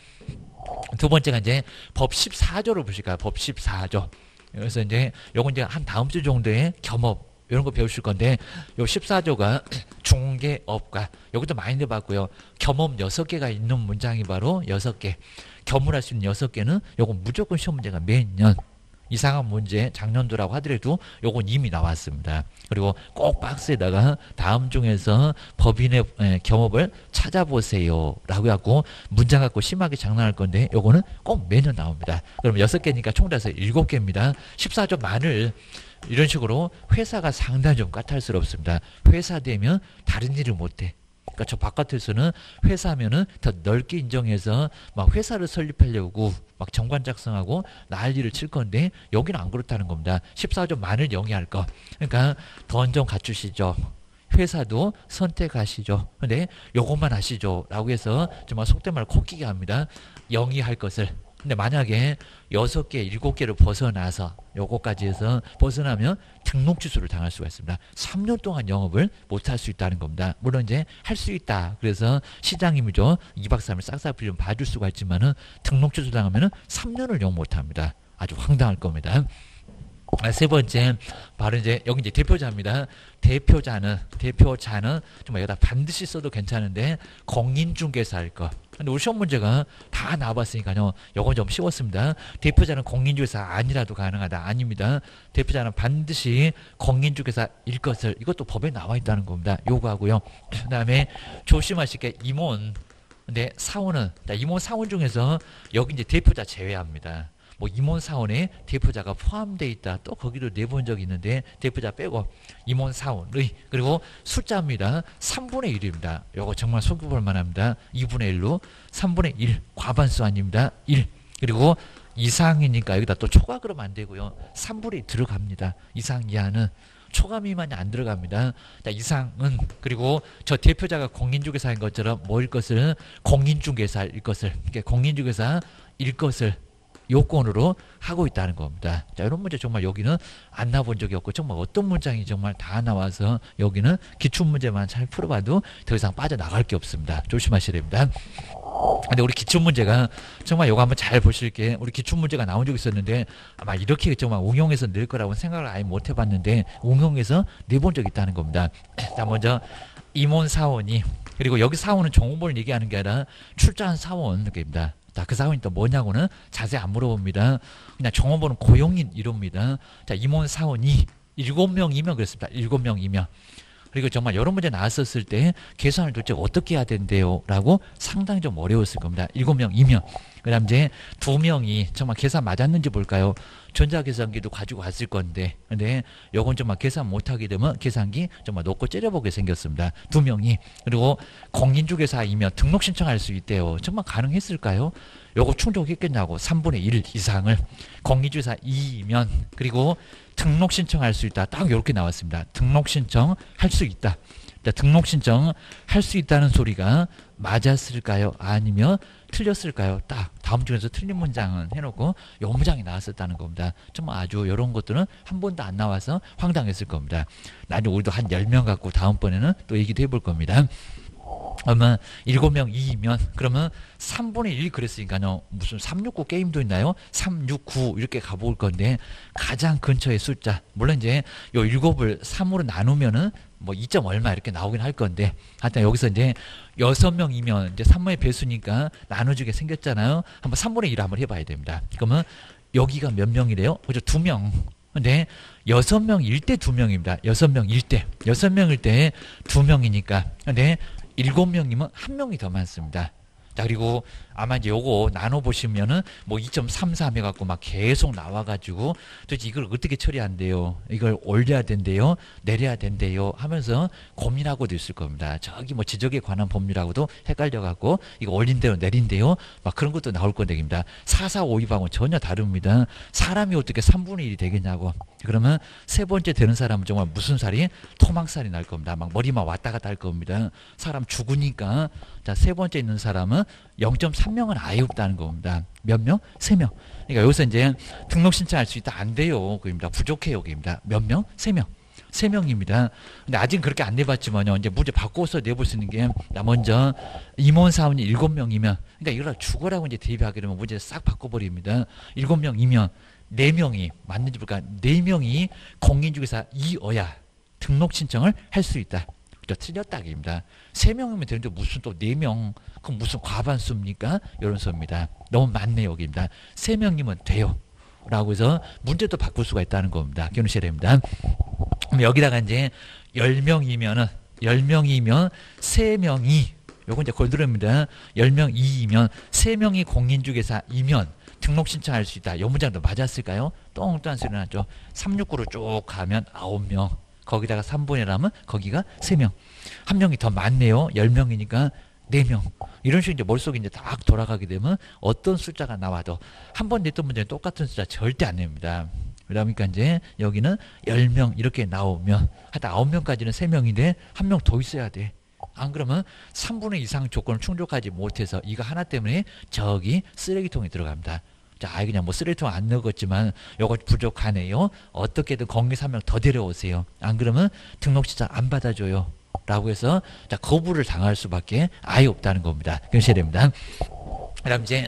두 번째가 이제 법 14조를 보실까요? 법 14조. 그래서 이제 요건 이제 한 다음 주 정도에 겸업 이런 거 배우실 건데 요 14조가 중개업과 여기도 많이 내봤고요. 겸업 6개가 있는 문장이 바로 6개. 겸을할 수 있는 6개는 요건 무조건 시험 문제가 매년 이상한 문제 작년도라고 하더라도 요건 이미 나왔습니다. 그리고 꼭 박스에다가 다음 중에서 법인의 겸업을 찾아보세요 라고 하고 문장 갖고 심하게 장난할 건데 요거는 꼭 매년 나옵니다. 그럼 6개니까 총 다해서 7개입니다. 14조 만을 이런 식으로 회사가 상당히 좀 까탈스럽습니다. 회사 되면 다른 일을 못해. 그러니까 저 바깥에서는 회사면은 더 넓게 인정해서 막 회사를 설립하려고 막 정관 작성하고 난리를 칠 건데 여기는 안 그렇다는 겁니다. 14조 만을 영위할 거. 그러니까 돈 좀 갖추시죠. 회사도 선택하시죠. 근데 요것만 하시죠. 라고 해서 정말 속된 말 코끼게 합니다. 영위할 것을. 근데 만약에 6개, 7개를 벗어나서 요거까지 해서 벗어나면 등록 취소를 당할 수가 있습니다. 3년 동안 영업을 못할 수 있다는 겁니다. 물론 이제 할 수 있다. 그래서 시장님이죠. 2박 3일 싹싹 좀 봐줄 수가 있지만은 등록 취소 당하면은 3년을 영업 못합니다. 아주 황당할 겁니다. 세 번째 바로 이제 여기 이제 대표자입니다. 대표자는 정말 여기다 반드시 써도 괜찮은데 공인중개사일 거. 근데 우리 시험 문제가 다 나와봤으니까요. 요건 좀 쉬웠습니다. 대표자는 공인중개사 아니라도 가능하다. 아닙니다. 대표자는 반드시 공인중개사일 것을 이것도 법에 나와 있다는 겁니다. 요거하고요. 그 다음에 조심하실 게 임원. 근데 사원은 임원 사원 중에서 여기 이제 대표자 제외합니다. 뭐 임원 사원에 대표자가 포함되어 있다. 또 거기도 내본 적이 있는데 대표자 빼고 임원 사원의 그리고 숫자입니다. 3분의 1입니다. 요거 정말 속여볼 만합니다. 2분의 1로 3분의 1 과반수 아닙니다. 1 그리고 이상이니까 여기다 또 초과 그러면 안 되고요. 3분의 1 들어갑니다. 이상 이하는 초과 미만이 안 들어갑니다. 자, 이상은 그리고 저 대표자가 공인중개사인 것처럼 뭐일 것을 공인중개사일 것을 공인중개사일 것을 요건으로 하고 있다는 겁니다. 자, 이런 문제 정말 여기는 안 나본 적이 없고 정말 어떤 문장이 정말 다 나와서 여기는 기출문제만 잘 풀어봐도 더 이상 빠져나갈 게 없습니다. 조심하셔야 됩니다. 근데 우리 기출문제가 정말 요거 한번 잘 보실게. 우리 기출문제가 나온 적이 있었는데 아마 이렇게 정말 응용해서 낼 거라고 생각을 아예 못 해봤는데 응용해서 내본 적이 있다는 겁니다. 자, 먼저 임원 사원이, 그리고 여기 사원은 정호본을 얘기하는 게 아니라 출자한 사원입니다. 자, 그 사원이 또 뭐냐고는 자세히 안 물어봅니다. 그냥 정호본은 고용인 이룹니다. 자, 임원 사원이 7명이면 그랬습니다. 7명이면. 그리고 정말 여러 문제 나왔었을 때 계산을 도대체 어떻게 해야 된대요? 라고 상당히 좀 어려웠을 겁니다. 7명이면. 그 다음 이제 2명이 정말 계산 맞았는지 볼까요? 전자계산기도 가지고 갔을 건데, 근데 요건 정말 계산 못하게 되면 계산기 정말 놓고 째려보게 생겼습니다. 2명이. 그리고 공인중개사이면 등록 신청할 수 있대요. 정말 가능했을까요? 요거 충족했겠냐고. 3분의 1 이상을. 공인중개사 2이면, 그리고 등록 신청할 수 있다. 딱 이렇게 나왔습니다. 등록 신청 할 수 있다. 자, 등록 신청 할 수 있다는 소리가 맞았을까요? 아니면 틀렸을까요? 딱 다음 중에서 틀린 문장은 해놓고 요 문장이 나왔었다는 겁니다. 정말 아주 이런 것들은 한 번도 안 나와서 황당했을 겁니다. 나중에 우리도 한 10명 갖고 다음번에는 또 얘기도 해볼 겁니다. 아마 7명 2이면 그러면 3분의 1 그랬으니까요. 무슨 369 게임도 있나요? 369 이렇게 가볼 건데 가장 근처의 숫자, 물론 이제 요 7을 3으로 나누면은 뭐 2점 얼마 이렇게 나오긴 할 건데 하여튼 여기서 이제 6명이면 이제 3분의 배수니까 나눠주게 생겼잖아요. 한번 3분의 1 한번 해봐야 됩니다. 그러면 여기가 몇 명이래요? 그죠? 2명. 근데 6명일 때 2명입니다. 6명일 때. 6명일 때 2명이니까. 근데 7명이면 1명이 더 많습니다. 자, 그리고 아마 이제 요거 나눠보시면은 뭐 2.33 해갖고 막 계속 나와가지고 도대체 이걸 어떻게 처리한대요? 이걸 올려야 된대요? 내려야 된대요? 하면서 고민하고도 있을 겁니다. 저기 뭐 지적에 관한 법률하고도 헷갈려갖고 이거 올린대요? 내린대요? 막 그런 것도 나올 건데입니다. 4452하고는 전혀 다릅니다. 사람이 어떻게 3분의 1이 되겠냐고. 그러면 세 번째 되는 사람은 정말 무슨 살이? 토막살이 날 겁니다. 막 머리만 왔다 갔다 할 겁니다. 사람 죽으니까. 자, 세 번째 있는 사람은 0.3명은 아예 없다는 겁니다. 몇 명? 3명. 그러니까 여기서 이제 등록 신청할 수 있다. 안 돼요. 그입니다. 부족해요. 그입니다. 몇 명? 3명. 3명입니다. 근데 아직 그렇게 안 내봤지만요. 이제 문제 바꿔서 내볼 수 있는 게, 먼저 임원 사원이 7명이면, 그러니까 이걸 죽어라고 이제 대입하게 되면 문제 싹 바꿔버립니다. 7명이면 4명이 맞는지 볼까? 4명이 공인중개사 이어야 등록 신청을 할 수 있다. 틀렸다기입니다. 3명이면 되는데 무슨 또 4명, 그럼 무슨 과반수입니까? 이런 소입니다. 너무 많네요. 여기입니다. 3명이면 돼요. 라고 해서 문제도 바꿀 수가 있다는 겁니다. 기억하셔야 됩니다. 그럼 여기다가 이제 10명이면 3명이, 요건 이제 골드랍니다. 10명 2이면 3명이 공인중개사이면 등록 신청할 수 있다. 이 문장도 맞았을까요? 똥똥한 소리 나죠. 369로 쭉 가면 9명. 거기다가 3분의 1하면 거기가 3명. 한 명이 더 많네요. 10명이니까 4명. 이런 식으로 이제 머릿속에 이제 딱 돌아가게 되면 어떤 숫자가 나와도 한 번 냈던 문제는 똑같은 숫자 절대 안 냅니다. 그러니까 이제 여기는 10명 이렇게 나오면 하여튼 9명까지는 3명인데 한 명 더 있어야 돼. 안 그러면 3분의 이상 조건을 충족하지 못해서 이거 하나 때문에 저기 쓰레기통에 들어갑니다. 자, 아이 그냥 뭐 쓰레기통 안 넣었지만 요거 부족하네요. 어떻게든 공개사 한 명 더 데려오세요. 안 그러면 등록 신청 안 받아줘요. 라고 해서 자, 거부를 당할 수밖에 아예 없다는 겁니다. 그러셔야 됩니다. 그다음 이제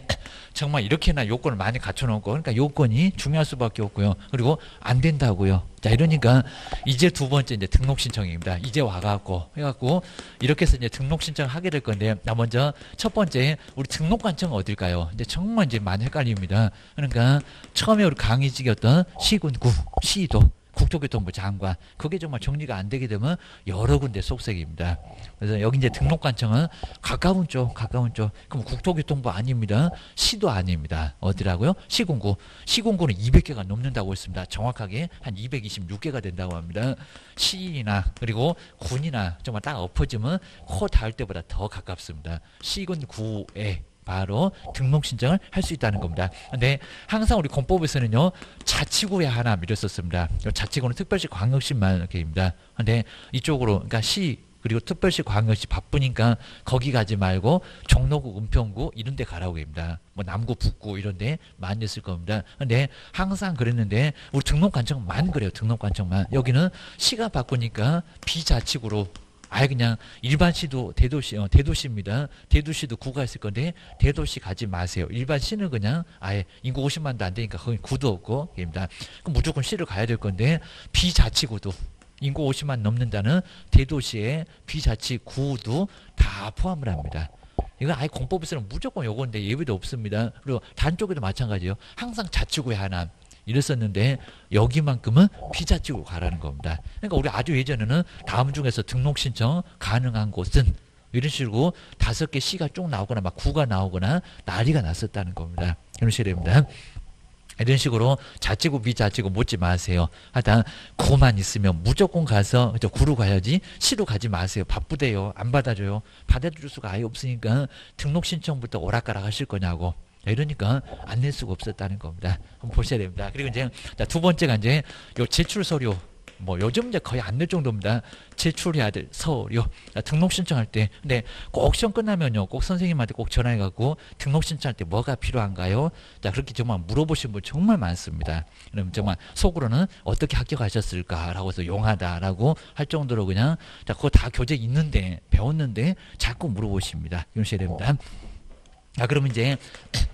정말 이렇게나 요건을 많이 갖춰놓고, 그러니까 요건이 중요할 수밖에 없고요. 그리고 안 된다고요. 자, 이러니까 이제 두 번째 이제 등록 신청입니다. 이제 와갖고 해갖고 이렇게 해서 이제 등록 신청을 하게 될 건데, 나 먼저 첫 번째 우리 등록 관청은 어딜까요? 이제 정말 이제 많이 헷갈립니다. 그러니까 처음에 우리 강의직이었던 시군구, 시도, 국토교통부 장관, 그게 정말 정리가 안 되게 되면 여러 군데 속색입니다. 그래서 여기 이제 등록관청은 가까운 쪽. 그럼 국토교통부 아닙니다. 시도 아닙니다. 어디라고요? 시군구. 시군구는 200개가 넘는다고 했습니다. 정확하게 한 226개가 된다고 합니다. 시나 그리고 군이나 정말 딱 엎어지면 코 닿을 때보다 더 가깝습니다. 시군구에 바로 등록 신청을 할 수 있다는 겁니다. 근데 항상 우리 공법에서는요, 자치구에 하나 밀었었습니다. 자치구는 특별시 광역시만 이렇게입니다. 근데 이쪽으로, 그러니까 시, 그리고 특별시 광역시 바쁘니까 거기 가지 말고 종로구, 은평구 이런 데 가라고 합니다. 뭐 남구, 북구 이런 데 많이 있을 겁니다. 근데 항상 그랬는데 우리 등록관청만 그래요. 등록관청만. 여기는 시가 바꾸니까 비자치구로 아예 그냥 일반시도 대도시입니다. 대도시도 구가 있을 건데 대도시 가지 마세요. 일반시는 그냥 아예 인구 50만도 안 되니까 거기 구도 없고 입니다. 그럼 무조건 시를 가야 될 건데 비자치구도 인구 50만 넘는다는 대도시의 비자치구도 다 포함을 합니다. 이건 아예 공법에서는 무조건 요건데 예외도 없습니다. 그리고 다른 쪽에도 마찬가지예요. 항상 자치구에 하나 이랬었는데 여기만큼은 비자치구 가라는 겁니다. 그러니까 우리 아주 예전에는 다음 중에서 등록 신청 가능한 곳은 이런 식으로 5개 시가 쭉 나오거나 막 구가 나오거나 난리가 났었다는 겁니다. 이런 식으로 됩니다. 이런 식으로 자치구 비자치구 묻지 마세요. 하여튼 구만 있으면 무조건 가서 구로 가야지 시로 가지 마세요. 바쁘대요. 안 받아줘요. 받아줄 수가 아예 없으니까 등록 신청부터 오락가락 하실 거냐고. 이러니까 안 낼 수가 없었다는 겁니다. 한번 보셔야 됩니다. 그리고 이제 두 번째가 이제 요 제출 서류. 뭐 요즘 이제 거의 안 낼 정도입니다. 제출해야 될 서류. 등록 신청할 때. 근데 꼭 시험 끝나면요. 꼭 선생님한테 꼭 전화해 갖고 등록 신청할 때 뭐가 필요한가요? 자, 그렇게 정말 물어보신 분 정말 많습니다. 그럼 정말 속으로는 어떻게 합격하셨을까라고 해서 용하다라고 할 정도로 그냥 자, 그거 다 교재 있는데 배웠는데 자꾸 물어보십니다. 이러셔야 됩니다. 자, 그러면 이제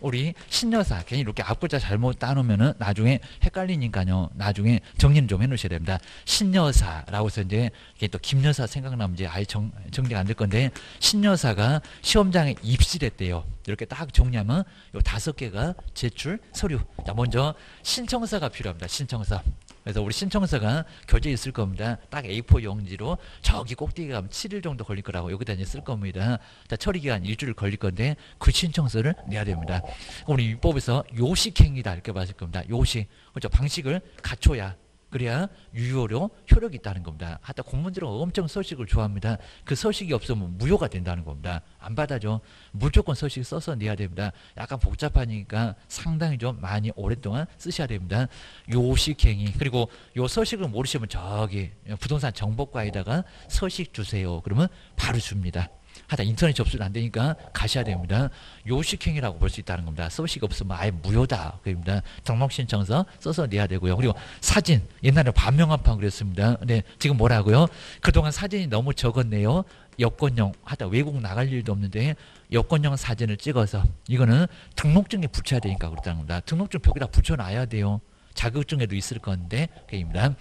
우리 신여사 괜히 이렇게 앞글자 잘못 따놓으면은 나중에 헷갈리니까요. 나중에 정리는 좀 해놓으셔야 됩니다. 신여사라고 해서 이제 이게 또 김여사 생각나면 이제 아예 정리가 안 될 건데 신여사가 시험장에 입실했대요. 이렇게 딱 정리하면 요 5개가 제출 서류. 자, 먼저 신청서가 필요합니다. 신청서. 그래서 우리 신청서가 교재에 있을 겁니다. 딱 A4 용지로 저기 꼭대기 가면 7일 정도 걸릴 거라고 여기다 이제 쓸 겁니다. 자, 처리 기간 일주일 걸릴 건데 그 신청서를 내야 됩니다. 우리 율법에서 요식행위다 이렇게 봤을 겁니다. 요식. 그렇죠. 방식을 갖춰야 그래야 유효로 효력이 있다는 겁니다. 하여튼 공무원들은 엄청 서식을 좋아합니다. 그 서식이 없으면 무효가 된다는 겁니다. 안 받아줘. 무조건 서식 써서 내야 됩니다. 약간 복잡하니까 상당히 좀 많이 오랫동안 쓰셔야 됩니다. 요식행위. 그리고 요 서식을 모르시면 저기 부동산 정보과에다가 서식 주세요. 그러면 바로 줍니다. 하다 인터넷 접수는 안 되니까 가셔야 됩니다. 요식행위라고 볼 수 있다는 겁니다. 서식 없으면 아예 무효다. 그럽니다. 등록신청서 써서 내야 되고요. 그리고 사진. 옛날에 반명한판 그랬습니다. 근데 지금 뭐라고요? 그동안 사진이 너무 적었네요. 여권용 하다 외국 나갈 일도 없는데 여권용 사진을 찍어서 이거는 등록증에 붙여야 되니까 그렇다는 겁니다. 등록증 벽에다 붙여놔야 돼요. 자격증에도 있을 건데 그입니다.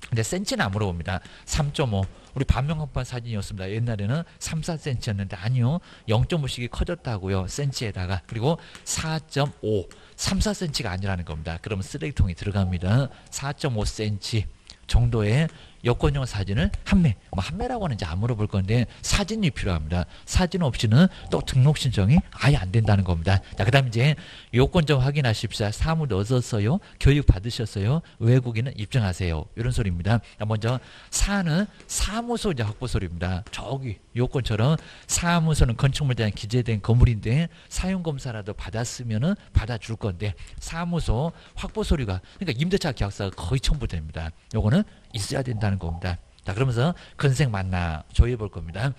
근데 센치는 안 물어봅니다. 3.5 우리 반명한판 사진이었습니다. 옛날에는 3, 4cm였는데 아니요. 0.5씩이 커졌다고요. 센치에다가. 그리고 4.5 3, 4cm가 아니라는 겁니다. 그러면 쓰레기통에 들어갑니다. 4.5cm 정도의 여권용 사진을 한매, 뭐 한매라고 하는지 안 물어볼 건데 사진이 필요합니다. 사진 없이는 또 등록 신청이 아예 안 된다는 겁니다. 자, 그다음 이제 요건 좀 확인하십시오. 사무 넣었어요? 교육 받으셨어요? 외국인은 입증하세요. 이런 소리입니다. 자, 먼저 사는 사무소 이제 확보 소리입니다. 저기 요건처럼 사무소는 건축물에 대한 기재된 건물인데 사용 검사라도 받았으면은 받아줄 건데 사무소 확보 서류가 그러니까 임대차 계약서가 거의 첨부됩니다. 요거는 있어야 된다는 겁니다. 자, 그러면서 건색 맞나 조회해 볼 겁니다.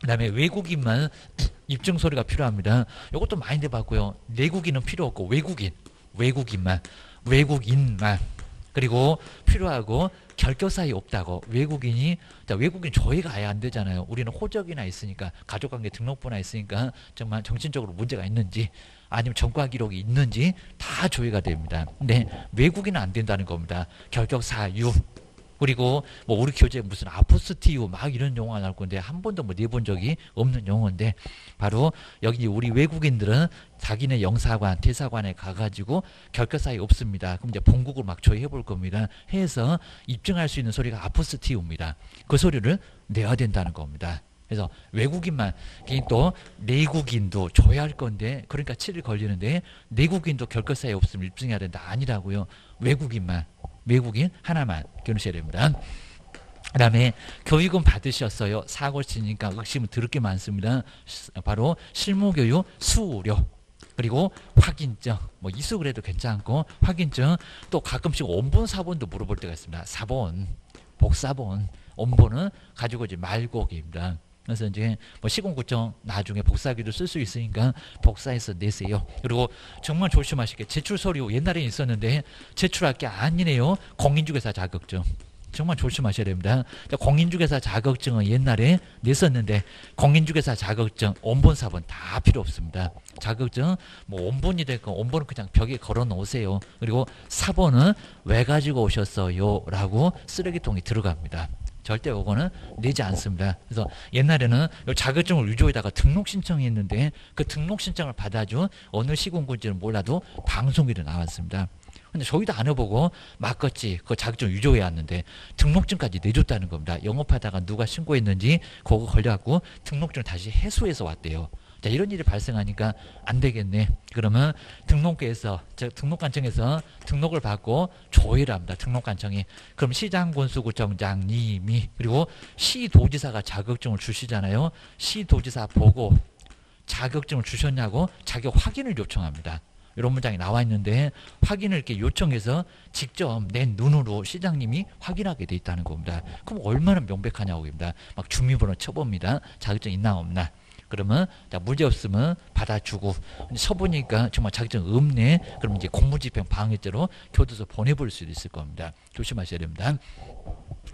그 다음에 외국인만 입증 서류가 필요합니다. 이것도 많이 내봤고요. 내국인은 필요 없고 외국인만 그리고 필요하고 결격 사이 없다고 외국인이 자, 외국인 조회가 아예 안 되잖아요. 우리는 호적이나 있으니까 가족관계 등록부나 있으니까 정말 정신적으로 문제가 있는지 아니면 전과 기록이 있는지 다 조회가 됩니다. 근데 외국인은 안 된다는 겁니다. 결격 사유 그리고 뭐 우리 교재에 무슨 아포스티유 막 이런 용어가 나올 건데 한 번도 뭐 내본 적이 없는 용어인데 바로 여기 우리 외국인들은 자기네 영사관, 대사관에 가가지고 결격 사유 없습니다. 그럼 이제 본국을 막 조회해 볼 겁니다. 해서 입증할 수 있는 소리가 아포스티유입니다. 그 소리를 내야 된다는 겁니다. 그래서 외국인만 또 내국인도 조회할 건데 그러니까 7일 걸리는데 내국인도 결격 사유 없으면 입증해야 된다 아니라고요. 외국인 하나만 겨누셔야 됩니다. 그 다음에 교육은 받으셨어요. 사고 치니까 의심은 들을 게 많습니다. 바로 실무교육 수료 그리고 확인증 뭐 이수 그래도 괜찮고 확인증 또 가끔씩 원본 사본도 물어볼 때가 있습니다. 사본 복사본 원본은 가지고 오지 말고 계십니다. 그래서 이제 뭐 시공구청 나중에 복사하기도 쓸 수 있으니까 복사해서 내세요. 그리고 정말 조심하시게 제출 서류 옛날에 있었는데 제출할 게 아니네요. 공인중개사 자격증. 정말 조심하셔야 됩니다. 공인중개사 자격증은 옛날에 냈었는데 공인중개사 자격증 원본 사본 다 필요 없습니다. 자격증 뭐 원본이 될건 원본은 그냥 벽에 걸어 놓으세요. 그리고 사본은 왜 가지고 오셨어요? 라고 쓰레기통에 들어갑니다. 절대 요거는 내지 않습니다. 그래서 옛날에는 요 자격증을 유조에다가 등록 신청했는데 그 등록 신청을 받아준 어느 시군군지는 몰라도 방송에도 나왔습니다. 근데 저희도 안 해보고 막었지. 그 자격증 유조해 왔는데 등록증까지 내줬다는 겁니다. 영업하다가 누가 신고했는지 그거 걸려갖고 등록증을 다시 해소해서 왔대요. 자, 이런 일이 발생하니까 안 되겠네. 그러면 등록회에서, 등록관청에서 등록을 받고 조회를 합니다. 등록관청이. 그럼 시장군수구청장님이 그리고 시도지사가 자격증을 주시잖아요. 시도지사 보고 자격증을 주셨냐고 자격 확인을 요청합니다. 이런 문장이 나와 있는데 확인을 이렇게 요청해서 직접 내 눈으로 시장님이 확인하게 돼 있다는 겁니다. 그럼 얼마나 명백하냐고 합니다. 막 주민번호 쳐봅니다. 자격증 있나 없나. 그러면 문제 없으면 받아주고 쳐보니까 정말 자격증 없네. 그러면 이제 공무집행 방해죄로 교도소 보내볼 수도 있을 겁니다. 조심하셔야 됩니다.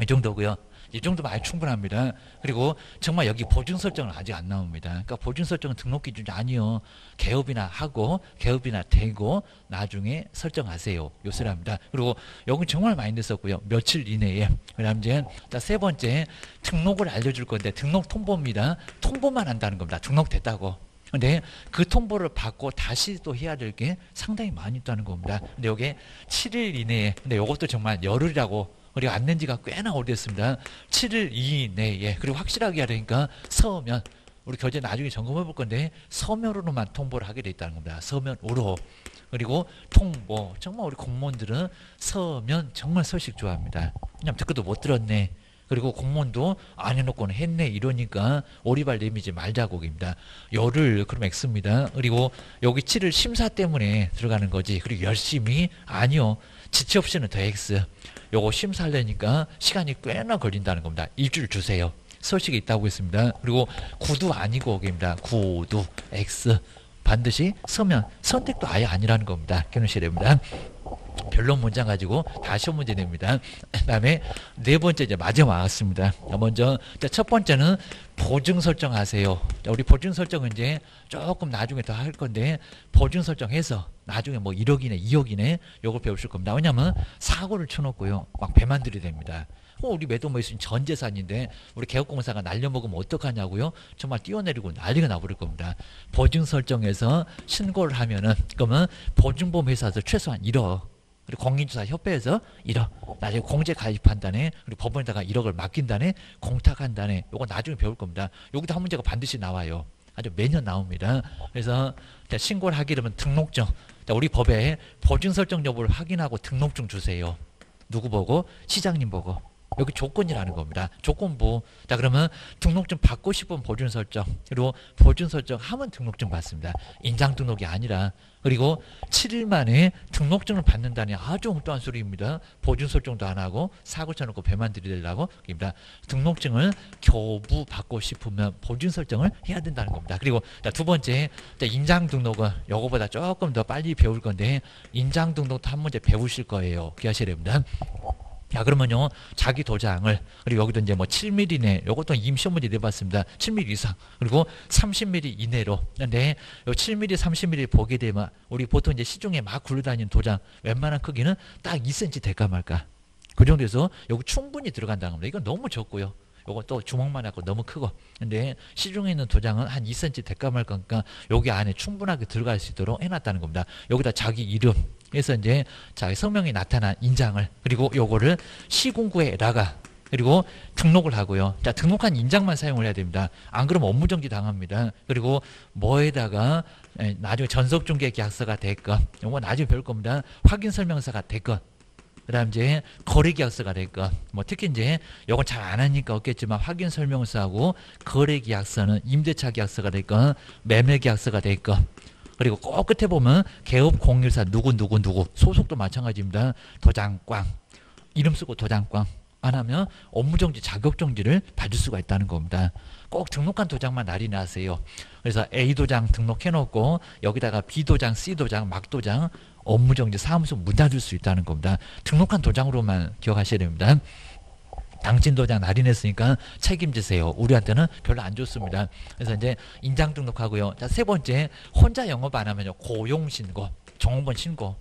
이 정도고요. 이 정도면 아주 충분합니다. 그리고 정말 여기 보증 설정은 아직 안 나옵니다. 그러니까 보증 설정은 등록 기준이 아니요. 개업이나 하고 개업이나 되고 나중에 설정하세요. 요소랍니다. 그리고 여기 정말 많이 냈었고요. 며칠 이내에. 그다음 이제 세 번째 등록을 알려줄 건데 등록 통보입니다. 통보만 한다는 겁니다. 등록됐다고. 근데 그 통보를 받고 다시 또 해야 될 게 상당히 많이 있다는 겁니다. 근데 이게 7일 이내에. 근데 이것도 정말 열흘이라고. 그리고 안 낸 지가 꽤나 오래됐습니다. 7일 이내에. 그리고 확실하게 해야 되니까 서면. 우리 교재 나중에 점검해 볼 건데 서면으로만 통보를 하게 돼 있다는 겁니다. 서면으로. 그리고 통보. 정말 우리 공무원들은 서면 정말 서식 좋아합니다. 그냥 듣고도 못 들었네. 그리고 공무원도 안 해놓고는 했네. 이러니까 오리발 내미지 말자고 입니다. 열흘 그럼 X입니다. 그리고 여기 7일 심사 때문에 들어가는 거지. 그리고 열심히 아니요. 지체 없이는 더 X. 요거 심사하려니까 시간이 꽤나 걸린다는 겁니다. 일주일 주세요. 서식이 있다고 했습니다. 그리고 구두 아니고 입니다. 구두 X. 반드시 서면 선택도 아예 아니라는 겁니다. 기억하셔야 됩니다. 변론 문장 가지고 다 시험 문제 냅니다. 그 다음에 네 번째 이제 마지막 왔습니다. 먼저 첫 번째는 보증 설정하세요. 우리 보증 설정은 이제 조금 나중에 더 할 건데 보증 설정해서 나중에 뭐 1억이네 2억이네 요걸 배우실 겁니다. 왜냐하면 사고를 쳐놓고요 막 배만 들이 됩니다. 우리 매도 뭐 있으면 전 재산인데 우리 개업공사가 날려먹으면 어떡하냐고요. 정말 뛰어내리고 난리가 나버릴 겁니다. 보증 설정에서 신고를 하면은 그러면 보증보험 회사에서 최소한 1억 그리고 공인주사 협회에서 1억 나중에 공제 가입한다네 그리고 법원에다가 1억을 맡긴다네 공탁한다네 요거 나중에 배울 겁니다. 여기도 한 문제가 반드시 나와요. 아주 매년 나옵니다. 그래서 신고를 하게 되면 등록증 우리 법에 보증 설정 여부를 확인하고 등록증 주세요. 누구 보고? 시장님 보고. 여기 조건이라는 겁니다. 조건부. 자, 그러면 등록증 받고 싶은 보증 설정. 그리고 보증 설정 하면 등록증 받습니다. 인장 등록이 아니라. 그리고 7일 만에 등록증을 받는다니 아주 엉뚱한 소리입니다. 보증 설정도 안 하고 사고 쳐놓고 배만 들이대려고 입니다. 등록증을 교부 받고 싶으면 보증 설정을 해야 된다는 겁니다. 그리고 두 번째 인장 등록은 요거보다 조금 더 빨리 배울 건데 인장 등록도 한 문제 배우실 거예요. 기억하셔야 됩니다. 야, 그러면요, 자기 도장을, 그리고 여기도 이제 뭐 7mm 내, 요것도 이미 시험 문제 내봤습니다. 7mm 이상, 그리고 30mm 이내로. 근데 요 7mm, 30mm 보게 되면, 우리 보통 이제 시중에 막 굴러다니는 도장, 웬만한 크기는 딱 2cm 될까 말까. 그 정도에서 여기 충분히 들어간다는 겁니다. 이건 너무 적고요. 요거 또 주먹만 하고 너무 크고. 근데 시중에 있는 도장은 한 2cm 될까 말까, 그러니까 여기 안에 충분하게 들어갈 수 있도록 해놨다는 겁니다. 여기다 자기 이름, 그래서 이제 자기 성명이 나타난 인장을 그리고 요거를 시군구에다가 그리고 등록을 하고요. 자, 등록한 인장만 사용을 해야 됩니다. 안 그러면 업무정지 당합니다. 그리고 뭐에다가 나중에 전속중개 계약서가 됐건 요거 나중에 배울 겁니다. 확인설명서가 됐건 그다음 이제 거래계약서가 될까. 뭐 특히 이제 요건 잘 안 하니까 없겠지만 확인설명서하고 거래계약서는 임대차 계약서가 될까, 매매계약서가 될까. 그리고 꼭 끝에 보면 개업공일사 누구 소속도 마찬가지입니다. 도장꽝 이름 쓰고 도장꽝 안 하면 업무정지, 자격정지를 받을 수가 있다는 겁니다. 꼭 등록한 도장만 날인하세요. 그래서 A도장 등록해놓고 여기다가 B도장, C도장, 막도장, 업무정지, 사무소 문 닫을 수 있다는 겁니다. 등록한 도장으로만 기억하셔야 됩니다. 당신 도장 날인했으니까 책임지세요. 우리한테는 별로 안 좋습니다. 그래서 이제 인장 등록하고요. 자, 세 번째, 혼자 영업 안 하면요. 고용신고, 종업원 신고.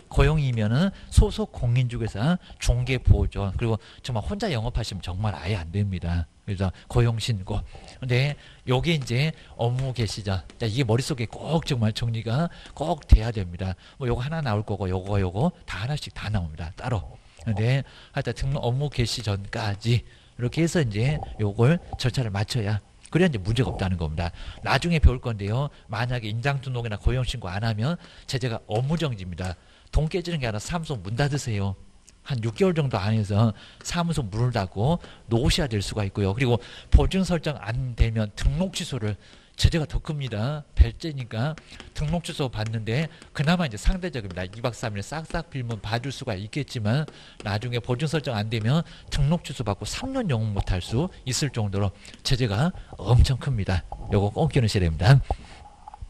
고용이면은 소속 공인중개사 중개보조, 그리고 정말 혼자 영업하시면 정말 아예 안 됩니다. 그래서 고용신고. 근데 요게 이제 업무 개시자. 자, 이게 머릿속에 꼭 정말 정리가 꼭 돼야 됩니다. 뭐 요거 하나 나올 거고 요거 다 하나씩 다 나옵니다. 따로. 근데 하여튼 등록 업무 개시 전까지 이렇게 해서 이제 요걸 절차를 맞춰야, 그래야 이제 문제가 없다는 겁니다. 나중에 배울 건데요. 만약에 인장 등록이나 고용 신고 안 하면 제재가 업무 정지입니다. 돈 깨지는 게 아니라 사무소 문 닫으세요. 한 6개월 정도 안에서 사무소 문을 닫고 놓으셔야 될 수가 있고요. 그리고 보증 설정 안 되면 등록 취소를, 제재가 더 큽니다. 별제니까 등록 취소 받는데 그나마 이제 상대적입니다. 2박 3일 싹싹 빌면 봐줄 수가 있겠지만 나중에 보증 설정 안 되면 등록 취소 받고 3년 영업 못할 수 있을 정도로 제재가 엄청 큽니다. 요거 꼭 기억하셔야 됩니다.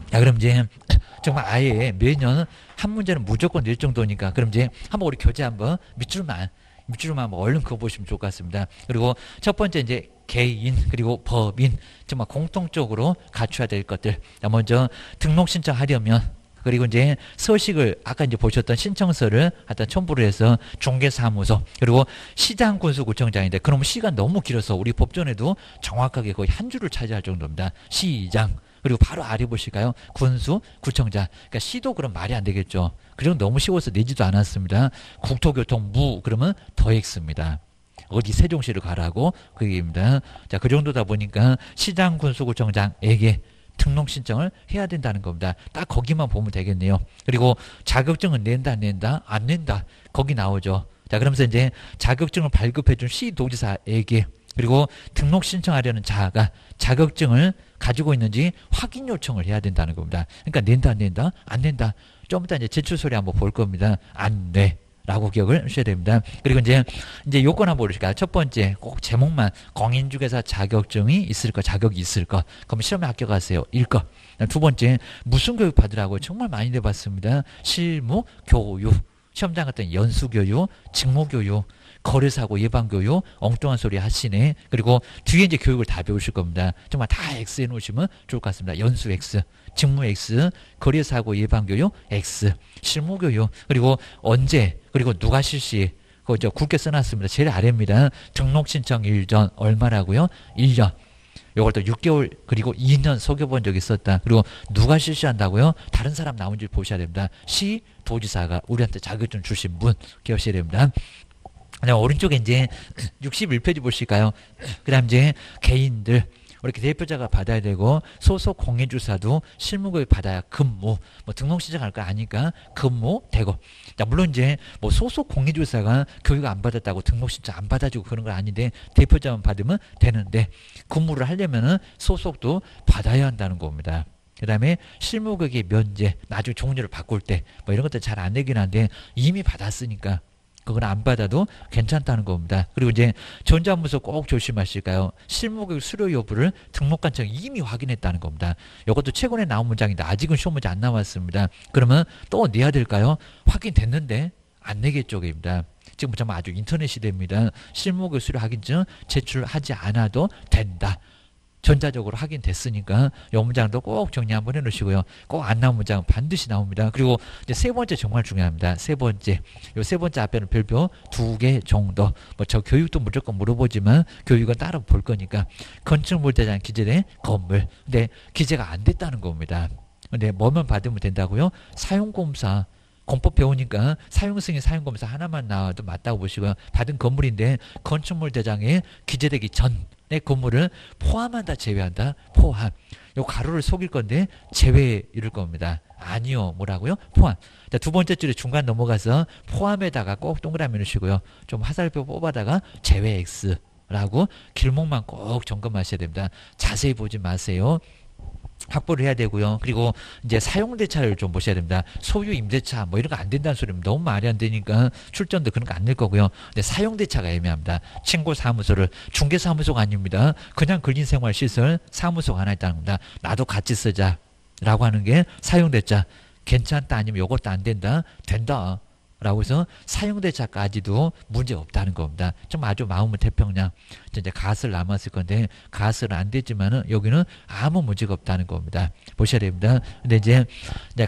자, 그럼 이제 정말 아예 매년 한 문제는 무조건 낼 정도니까, 그럼 이제 한번 우리 교재 한번 밑줄만 한번 얼른 그거 보시면 좋을 것 같습니다. 그리고 첫 번째 이제 개인 그리고 법인 정말 공통적으로 갖춰야 될 것들. 먼저 등록 신청하려면, 그리고 이제 서식을 아까 이제 보셨던 신청서를 갖다 첨부를 해서 중개사무소, 그리고 시장군수구청장인데 그러면 시간 너무 길어서 우리 법전에도 정확하게 거의 한 줄을 차지할 정도입니다. 시장, 그리고 바로 아래 보실까요? 군수, 구청장. 그러니까 시도 그럼 말이 안 되겠죠. 그리고 너무 쉬워서 내지도 않았습니다. 국토교통부 그러면 더 X입니다. 어디 세종시를 가라고 그 얘기입니다. 자, 그 정도다 보니까 시장, 군수, 구청장에게 등록 신청을 해야 된다는 겁니다. 딱 거기만 보면 되겠네요. 그리고 자격증은 낸다, 안 낸다? 안 낸다. 거기 나오죠. 자, 그러면서 이제 자격증을 발급해준 시도지사에게, 그리고 등록 신청하려는 자가 자격증을 가지고 있는지 확인 요청을 해야 된다는 겁니다. 그러니까 낸다, 안 낸다? 안 낸다. 좀 이따 이제 제출 소리 한번 볼 겁니다. 안 내. 라고 기억을 하셔야 됩니다. 그리고 이제 요건 한번 보실까요? 첫 번째, 꼭 제목만 공인중개사 자격증이 있을까, 자격이 있을까. 그럼 시험에 합격하세요. 일거. 두 번째, 무슨 교육 받으라고 정말 많이 내봤습니다. 실무, 교육, 시험장 같은 연수교육, 직무교육, 거래사고 예방교육, 엉뚱한 소리 하시네. 그리고 뒤에 이제 교육을 다 배우실 겁니다. 정말 다 X 해놓으시면 좋을 것 같습니다. 연수 X, 직무 X, 거래사고 예방교육 X, 실무교육, 그리고 언제, 그리고 누가 실시, 그거 저 굵게 써놨습니다. 제일 아래입니다. 등록 신청 일전 얼마라고요? 1년. 요걸 또 6개월 그리고 2년 속여본 적이 있었다. 그리고 누가 실시한다고요? 다른 사람 나온지 보셔야 됩니다. 시 도지사가 우리한테 자격증 주신 분 기억하셔야 됩니다. 그냥 오른쪽에 이제 61페이지 보실까요? 그 다음 이제 개인들, 이렇게 대표자가 받아야 되고, 소속 공인주사도 실무교육 받아야 근무, 뭐 등록 신청할 거 아니까 근무 되고. 자, 물론 이제 뭐 소속 공인주사가 교육 안 받았다고 등록 신청 안 받아주고 그런 건 아닌데, 대표자만 받으면 되는데, 근무를 하려면은 소속도 받아야 한다는 겁니다. 그 다음에 실무교육의 면제, 나중에 종료를 바꿀 때, 뭐 이런 것들 잘 안 되긴 한데, 이미 받았으니까 그건 안 받아도 괜찮다는 겁니다. 그리고 이제 전자문서 꼭 조심하실까요? 실무교육 수료 여부를 등록관청이 이미 확인했다는 겁니다. 이것도 최근에 나온 문장인데 아직은 시험 문제 안 나왔습니다. 그러면 또 내야 될까요? 확인됐는데 안 내겠죠, 입니다. 지금 정말 아주 인터넷 시대입니다. 실무교육 수료 확인증 제출하지 않아도 된다. 전자적으로 확인됐으니까 이 문장도 꼭 정리 한번 해놓으시고요. 꼭 안 나온 문장은 반드시 나옵니다. 그리고 이제 세 번째 정말 중요합니다. 세 번째, 이 세 번째 앞에는 별표 2개 정도. 뭐 저 교육도 무조건 물어보지만 교육은 따로 볼 거니까 건축물 대장 기재된 건물. 근데 기재가 안 됐다는 겁니다. 근데 뭐만 받으면 된다고요? 사용공사. 공법 배우니까 사용승인 사용검사 하나만 나와도 맞다고 보시고요. 받은 건물인데 건축물 대장에 기재되기 전의 건물을 포함한다, 제외한다? 포함. 요 가로를 속일 건데 제외 이럴 겁니다. 아니요. 뭐라고요? 포함. 자, 두 번째 줄에 중간 넘어가서 포함에다가 꼭 동그라미 넣으시고요. 좀 화살표 뽑아다가 제외 X라고 길목만 꼭 점검하셔야 됩니다. 자세히 보지 마세요. 확보를 해야 되고요. 그리고 이제 사용대차를 좀 보셔야 됩니다. 소유 임대차 뭐 이런 거 안 된다는 소리면 너무 말이 안 되니까 출전도 그런 거 안 낼 거고요. 근데 사용대차가 애매합니다. 친구 사무소를 중개사무소가 아닙니다. 그냥 근린생활시설 사무소가 하나 있다는 겁니다. 나도 같이 쓰자 라고 하는 게 사용대차. 괜찮다 아니면 요것도 안 된다. 된다. 라고 해서 사용대차까지도 문제 없다는 겁니다. 좀 아주 마음은 태평양. 이제 가설 남았을 건데 가설은 안 됐지만은 여기는 아무 문제가 없다는 겁니다. 보셔야 됩니다. 근데 이제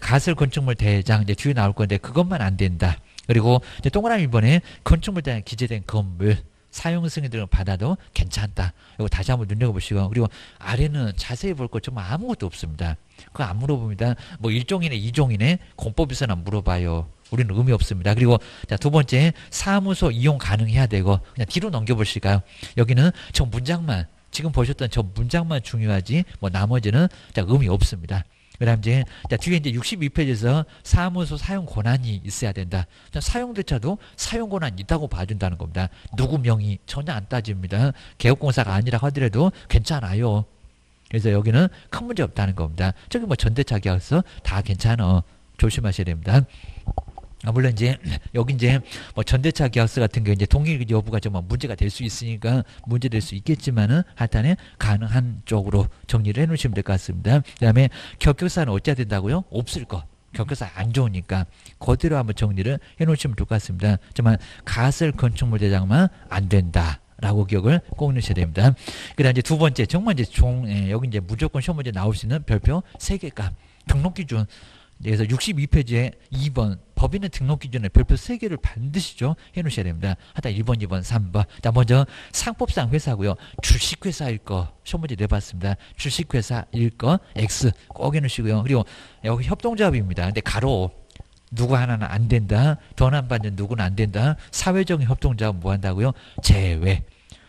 가설 건축물 대장 이제 뒤에 나올 건데 그것만 안 된다. 그리고 이제 동그라미 1번에 건축물 대장 기재된 건물 사용 승인 등을 받아도 괜찮다. 이거 다시 한번 눈여겨보시고 그리고 아래는 자세히 볼 것 좀 아무것도 없습니다. 그거 안 물어봅니다. 뭐 1종이네 2종이네 공법에서는 안 물어봐요. 우리는 의미 없습니다. 그리고 자, 두 번째 사무소 이용 가능해야 되고 그냥 뒤로 넘겨보실까요? 여기는 저 문장만 지금 보셨던 저 문장만 중요하지 뭐 나머지는 자, 의미 없습니다. 그다음 이제 자, 뒤에 이제 62페이지에서 사무소 사용 권한이 있어야 된다. 자, 사용대차도 사용 권한이 있다고 봐준다는 겁니다. 누구 명의 전혀 안 따집니다. 개업공사가 아니라 하더라도 괜찮아요. 그래서 여기는 큰 문제 없다는 겁니다. 저기 뭐 전대차 계약서 다 괜찮아. 조심하셔야 됩니다. 물론 이제 여기 이제 뭐 전대차 계약서 같은 게 이제 동의 여부가 좀 문제가 될 수 있으니까 문제될 수 있겠지만은 하여튼에 가능한 쪽으로 정리를 해 놓으시면 될 것 같습니다. 그다음에 격격사는 어찌해야 된다고요? 없을 거. 격격사 안 좋으니까 그대로 한번 정리를 해 놓으시면 될 것 같습니다. 정말 가설 건축물 대장만 안 된다. 라고 기억을 꼭 넣으셔야 됩니다. 그 다음 이제 두 번째, 정말 이제 여기 이제 무조건 시험 문제 나올 수 있는 별표 3개값. 등록 기준. 그래서 62페이지에 2번 법인의 등록 기준에 별표 3개를 반드시죠 해 놓으셔야 됩니다. 하다 1번, 2번, 3번. 자, 먼저 상법상 회사고요. 주식회사일 거 시험 문제 내봤습니다. 주식회사일 거 X 꼭 해 놓으시고요. 그리고 여기 협동조합입니다. 근데 가로 누구 하나는 안 된다. 돈 안 받는 누구는 안 된다. 사회적인 협동조합 뭐 한다고요? 제외.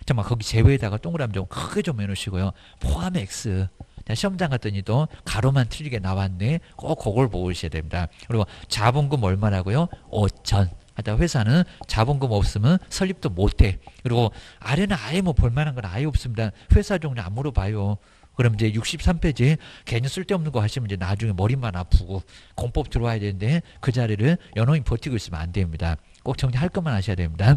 정말 거기 제외에다가 동그라미 좀 크게 좀 해놓으시고요. 포함 X. 시험장 갔더니 또 가로만 틀리게 나왔네. 꼭 그걸 보셔야 됩니다. 그리고 자본금 얼마라고요? 5천. 하여튼 회사는 자본금 없으면 설립도 못해. 그리고 아래는 아예 뭐 볼만한 건 아예 없습니다. 회사 종류 안 물어봐요. 그럼 이제 63페이지 괜히 쓸데없는 거 하시면 이제 나중에 머리만 아프고 공법 들어와야 되는데 그 자리를 연호인 버티고 있으면 안 됩니다. 꼭 정리할 것만 하셔야 됩니다.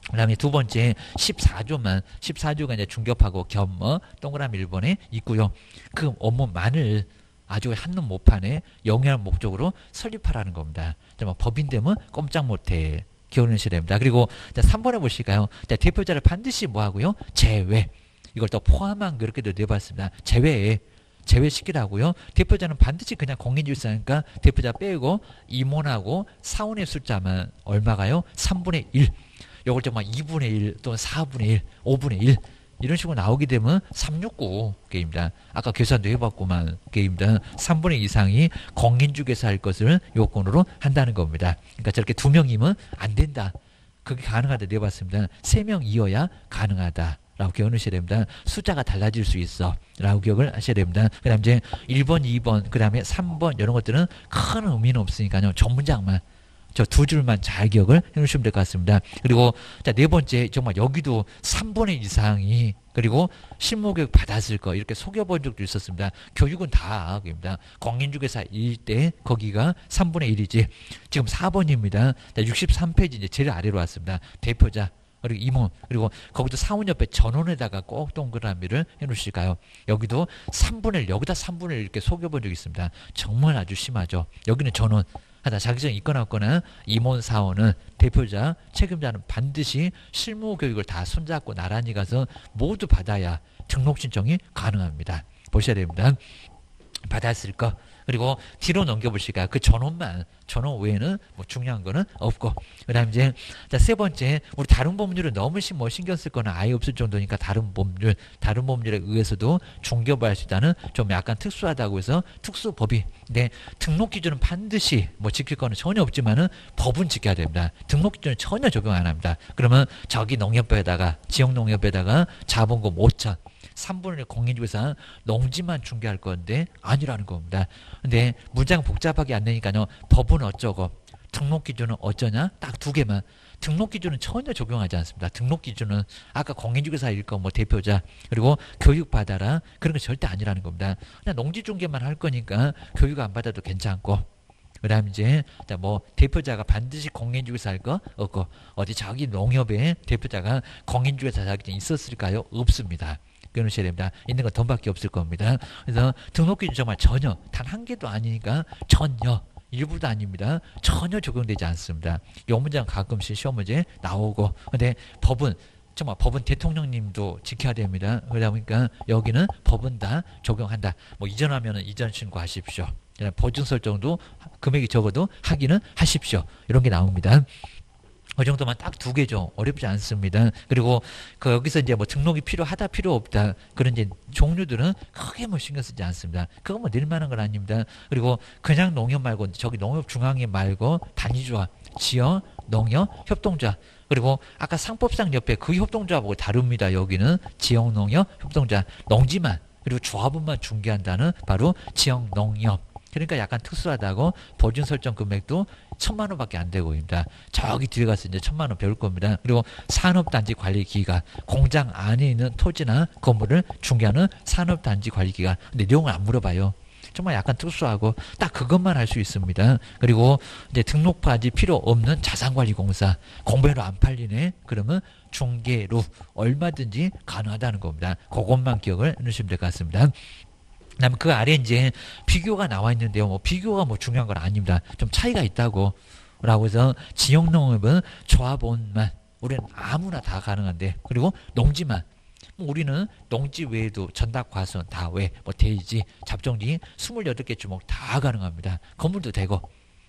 그 다음에 두 번째 14조가 이제 중개업하고 겸 동그라미 1번에 있고요. 그 업무만을 아주 한눈 못 파네 영위할 목적으로 설립하라는 겁니다. 법인 되면 꼼짝 못해. 기억하셔야 됩니다. 그리고 3번에 보실까요? 대표자를 반드시 뭐 하고요? 제외. 이걸 또 포함한 그렇게도 내봤습니다. 제외시키라고요. 대표자는 반드시 그냥 공인중개사니까 대표자 빼고 임원하고 사원의 숫자만 얼마가요? 3분의 1. 요걸 정말 2분의 1 또는 4분의 1, 5분의 1 이런 식으로 나오게 되면 369 게임입니다. 아까 계산도 해봤구만 게임입니다. 3분의 2 이상이 공인중개사일 것을 요건으로 한다는 겁니다. 그러니까 저렇게 2명이면 안 된다. 그게 가능하다 내봤습니다. 3명이어야 가능하다. 라고 기억을 하셔야 됩니다. 숫자가 달라질 수 있어. 라고 기억을 하셔야 됩니다. 그 다음 이제 1번, 2번, 그 다음에 3번 이런 것들은 큰 의미는 없으니까요. 전문장만 저 두 줄만 잘 기억을 해놓으시면 될 것 같습니다. 그리고 자, 네 번째 정말 여기도 3분의 이상이 그리고 실무교육 받았을 거 이렇게 속여본 적도 있었습니다. 교육은 다 입니다. 공인중개사일 때 거기가 3분의 1이지. 지금 4번입니다. 63페이지 이제 제일 아래로 왔습니다. 대표자 그리고 임원 그리고 거기도 사원 옆에 전원에다가 꼭 동그라미를 해놓으실까요? 여기도 3분의 1 여기다 3분의 1 이렇게 속여본 적이 있습니다. 정말 아주 심하죠. 여기는 전원 하다 자격증 있거나 없거나 임원 사원은 대표자 책임자는 반드시 실무 교육을 다 손잡고 나란히 가서 모두 받아야 등록 신청이 가능합니다. 보셔야 됩니다. 받았을 거 그리고 뒤로 넘겨보실까요? 그 전원 외에는 뭐 중요한 거는 없고 그 다음 이제 세 번째 우리 다른 법률은 너무 뭐 신경 쓸 거는 아예 없을 정도니까 다른 법률에 의해서도 중개업할 수 있다는 좀 약간 특수하다고 해서 특수법이 네 등록 기준은 반드시 뭐 지킬 거는 전혀 없지만은 법은 지켜야 됩니다. 등록 기준은 전혀 적용 안 합니다. 그러면 저기 농협에다가 지역 농협에다가 자본금 5천 3분의 1 공인중개사 농지만 중개할 건데 아니라는 겁니다. 근데 문장 복잡하게 안 내니까요. 법은 어쩌고 등록 기준은 어쩌냐? 딱 두 개만. 등록 기준은 전혀 적용하지 않습니다. 등록 기준은 아까 공인중개사 일거 뭐 대표자 그리고 교육 받아라 그런 거 절대 아니라는 겁니다. 그냥 농지 중개만 할 거니까 교육 안 받아도 괜찮고. 그다음 이제 뭐 대표자가 반드시 공인중개사 할 거 없고 어디 자기 농협에 대표자가 공인중개사 자격증 있었을까요? 없습니다. 끊으셔야 됩니다. 있는 건 돈밖에 없을 겁니다. 그래서 등록 기준 정말 전혀 단 한 개도 아니니까 전혀 일부도 아닙니다. 전혀 적용되지 않습니다. 이 문장 가끔씩 시험 문제 나오고 근데 법은 정말 법은 대통령님도 지켜야 됩니다. 그러다 보니까 여기는 법은 다 적용한다. 뭐 이전하면은 이전 신고하십시오. 보증 설정도 금액이 적어도 하기는 하십시오. 이런 게 나옵니다. 그 정도만 딱 두 개죠. 어렵지 않습니다. 그리고 그 여기서 이제 뭐 등록이 필요하다 필요 없다 그런 이제 종류들은 크게 뭐 신경 쓰지 않습니다. 그거 뭐 늘만한 건 아닙니다. 그리고 그냥 농협 말고 저기 농협 중앙회 말고 단위조합, 지역 농협 협동조합 그리고 아까 상법상 옆에 그 협동조합하고 다릅니다. 여기는 지역 농협 협동조합 농지만 그리고 조합원만 중개한다는 바로 지역 농협. 그러니까 약간 특수하다고 보증 설정 금액도 1,000만 원밖에 안 되고입니다. 저기 뒤에 가서 이제 1,000만 원 배울 겁니다. 그리고 산업단지 관리기간, 공장 안에 있는 토지나 건물을 중개하는 산업단지 관리기간. 근데 내용을 안 물어봐요. 정말 약간 특수하고 딱 그것만 할 수 있습니다. 그리고 이제 등록받이 필요 없는 자산관리공사 공배로 안 팔리네. 그러면 중개로 얼마든지 가능하다는 겁니다. 그것만 기억을 해주시면 될 것 같습니다. 그다음에 그 아래 이제 비교가 나와 있는데요. 뭐 비교가 뭐 중요한 건 아닙니다. 좀 차이가 있다고. 라고 해서 지역농업은 조합원만 우리는 아무나 다 가능한데 그리고 농지만 뭐 우리는 농지 외에도 전답 과수원 다 외, 뭐 대지, 잡종지 28개 주목 다 가능합니다. 건물도 되고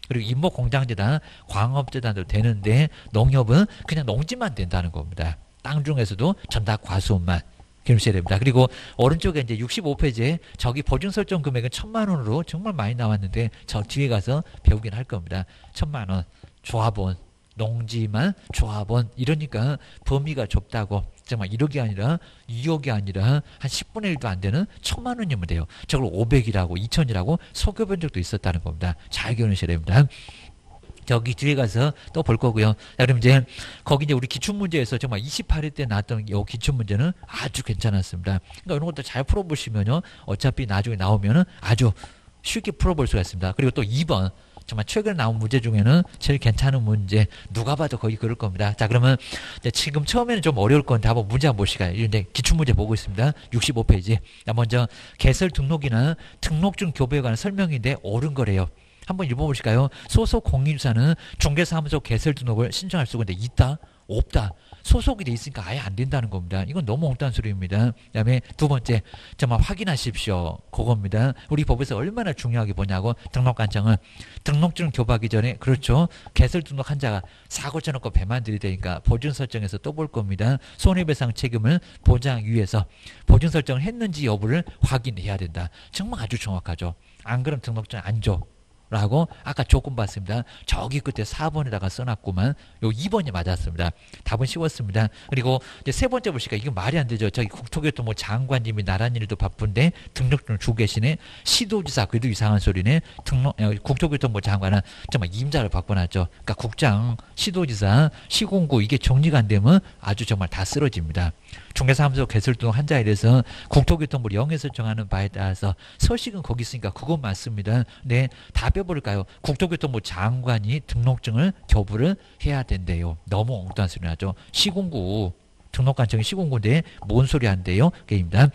그리고 임목공장재단, 광업재단도 되는데 농협은 그냥 농지만 된다는 겁니다. 땅 중에서도 전답 과수원만 기억하셔야 됩니다. 그리고 오른쪽에 이제 65페이지에 저기 보증 설정 금액은 1,000만 원으로 정말 많이 나왔는데 저 뒤에 가서 배우긴 할 겁니다. 1,000만 원, 조합원, 농지만 조합원 이러니까 범위가 좁다고 정말 1억이 아니라 2억이 아니라 한 10분의 1도 안 되는 1,000만 원이면 돼요. 저걸 500이라고 2,000이라고 속여본 적도 있었다는 겁니다. 잘 기억하셔야 됩니다. 저기 뒤에 가서 또 볼 거고요. 자, 그럼 이제 거기 이제 우리 기출문제에서 정말 28회 때 나왔던 이 기출문제는 아주 괜찮았습니다. 그러니까 이런 것도 잘 풀어보시면요. 어차피 나중에 나오면은 아주 쉽게 풀어볼 수가 있습니다. 그리고 또 2번. 정말 최근에 나온 문제 중에는 제일 괜찮은 문제 누가 봐도 거의 그럴 겁니다. 자 그러면 이제 지금 처음에는 좀 어려울 건데 한번 문제 한번 보시까요? 이제 기출문제 보고 있습니다. 65페이지. 자, 먼저 개설 등록이나 등록증 교부에 관한 설명인데 옳은 거래요. 한번 읽어보실까요? 소속 공인사는 중개사무소 개설 등록을 신청할 수가 있는데 있다? 없다? 소속이 돼 있으니까 아예 안 된다는 겁니다. 이건 너무 엉뚱한 소리입니다. 그 다음에 두 번째, 정말 확인하십시오. 그겁니다. 우리 법에서 얼마나 중요하게 보냐고 등록관청은 등록증 교부하기 전에 그렇죠. 개설 등록한 자가 사고 쳐놓고 배만 들이대니까 보증 설정에서 또 볼 겁니다. 손해배상 책임을 보장 위해서 보증 설정을 했는지 여부를 확인해야 된다. 정말 아주 정확하죠. 안 그럼 등록증 안 줘. 라고 아까 조건 봤습니다. 저기 끝에 4번에다가 써놨구만. 요 2번이 맞았습니다. 답은 쉬웠습니다. 그리고 이제 세 번째 보시니까 이거 말이 안 되죠. 저기 국토교통 뭐 장관님이 나란 일도 바쁜데 등록증을 주고 계시네. 시도지사 그래도 이상한 소리네. 국토교통부 장관은 정말 임자를 바꿔놨죠. 그러니까 국장, 시도지사, 시공구 이게 정리가 안 되면 아주 정말 다 쓰러집니다. 중개사무소 개설 등록 한 자에 대해서 국토교통부 영해 설정하는 바에 따라서 서식은 거기 있으니까 그건 맞습니다. 네, 다 빼버릴까요? 국토교통부 장관이 등록증을 교부를 해야 된대요. 너무 엉뚱한 소리 나죠. 시공구 등록관청이 시공구인데 뭔 소리 한대요? 게임입니다.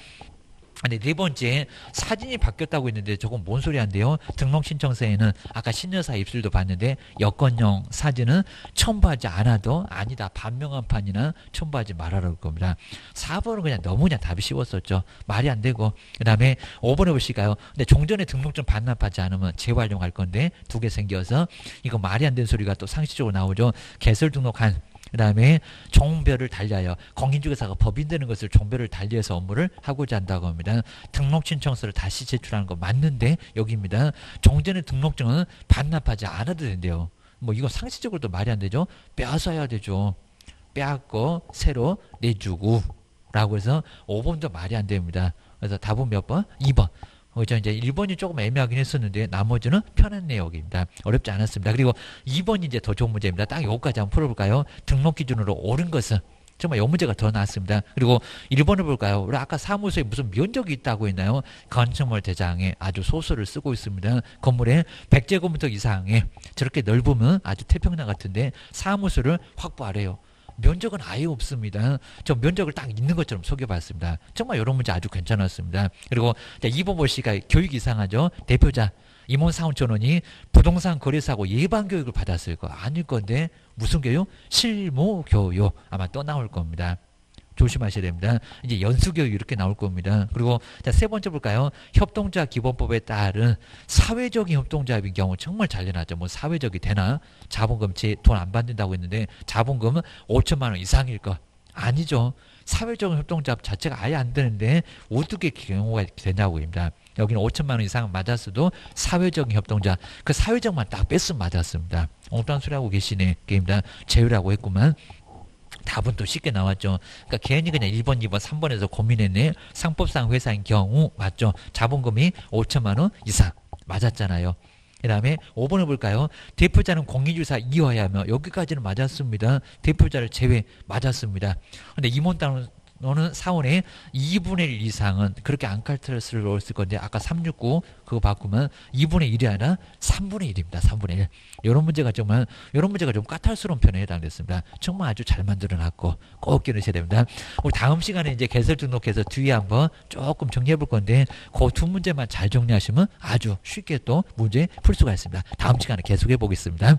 근데 네 번째 사진이 바뀌었다고 했는데 저건 뭔 소리 한대요? 등록신청서에는 아까 신여사 입술도 봤는데 여권용 사진은 첨부하지 않아도 아니다. 반명한판이나 첨부하지 말아라 할 겁니다. 4번은 그냥 너무 그냥 답이 쉬웠었죠. 말이 안 되고 그 다음에 5번에 보실까요? 근데 종전에 등록증 반납하지 않으면 재활용할 건데 두 개 생겨서 이거 말이 안 되는 소리가 또 상식적으로 나오죠. 개설 등록한 그 다음에 종별을 달리하여 공인중개사가 법인 되는 것을 종별을 달리해서 업무를 하고자 한다고 합니다. 등록신청서를 다시 제출하는 거 맞는데 여기입니다. 종전의 등록증은 반납하지 않아도 된대요. 뭐 이거 상식적으로도 말이 안 되죠. 빼앗아야 되죠. 빼앗고 새로 내주고 라고 해서 5번도 말이 안 됩니다. 그래서 답은 몇 번? 2번. 그죠? 이제 1번이 조금 애매하긴 했었는데 나머지는 편한 내용입니다. 어렵지 않았습니다. 그리고 2번이 이제 더 좋은 문제입니다. 딱 요거까지 한번 풀어볼까요? 등록 기준으로 옳은 것은 정말 요 문제가 더 나왔습니다. 그리고 1번을 볼까요? 우리 아까 사무소에 무슨 면적이 있다고 했나요? 건축물 대장에 아주 소수를 쓰고 있습니다. 건물에 100제곱미터 이상에 저렇게 넓으면 아주 태평양 같은데 사무소를 확보하래요. 면적은 아예 없습니다. 저 면적을 딱 있는 것처럼 속여봤습니다. 정말 이런 문제 아주 괜찮았습니다. 그리고 2번 보시니까 교육 이상하죠. 대표자 임원 사원천원이 부동산 거래사고 예방 교육을 받았을 거 아닐 건데 무슨 교육? 실무 교육 아마 또 나올 겁니다. 조심하셔야 됩니다. 이제 연수교육 이렇게 나올 겁니다. 그리고 세 번째 볼까요? 협동조합 기본법에 따른 사회적인 협동조합인 경우 정말 잘려놨죠. 뭐 사회적이 되나? 자본금 돈 안 받는다고 했는데 자본금은 5천만 원 이상일 거 아니죠. 사회적인 협동조합 자체가 아예 안 되는데 어떻게 경우가 되냐고 합니다. 여기는 5천만 원 이상 맞았어도 사회적인 협동조합 그 사회적만 딱 뺐으면 맞았습니다. 엉뚱한 소리 하고 계시네. 게임다 제외라고 했구만. 답은 또 쉽게 나왔죠. 그러니까 괜히 그냥 1번, 2번, 3번에서 고민했네. 상법상 회사인 경우 맞죠. 자본금이 5천만 원 이상 맞았잖아요. 그 다음에 5번을 볼까요? 대표자는 공인주사 이어야 하며 여기까지는 맞았습니다. 대표자를 제외 맞았습니다. 근데 임원단은 사원의 2분의 1 이상은 그렇게 안칼트레스를 넣었을 건데 아까 369 그거 바꾸면 2분의 1이 아니라 3분의 1입니다. 3분의 1. 이런 문제가 좀 까탈스러운 편에 해당됐습니다. 정말 아주 잘 만들어놨고 꼭 기억하셔야 됩니다. 우리 다음 시간에 이제 개설 등록해서 뒤에 한번 조금 정리해 볼 건데 그 두 문제만 잘 정리하시면 아주 쉽게 또 문제 풀 수가 있습니다. 다음 시간에 계속해 보겠습니다.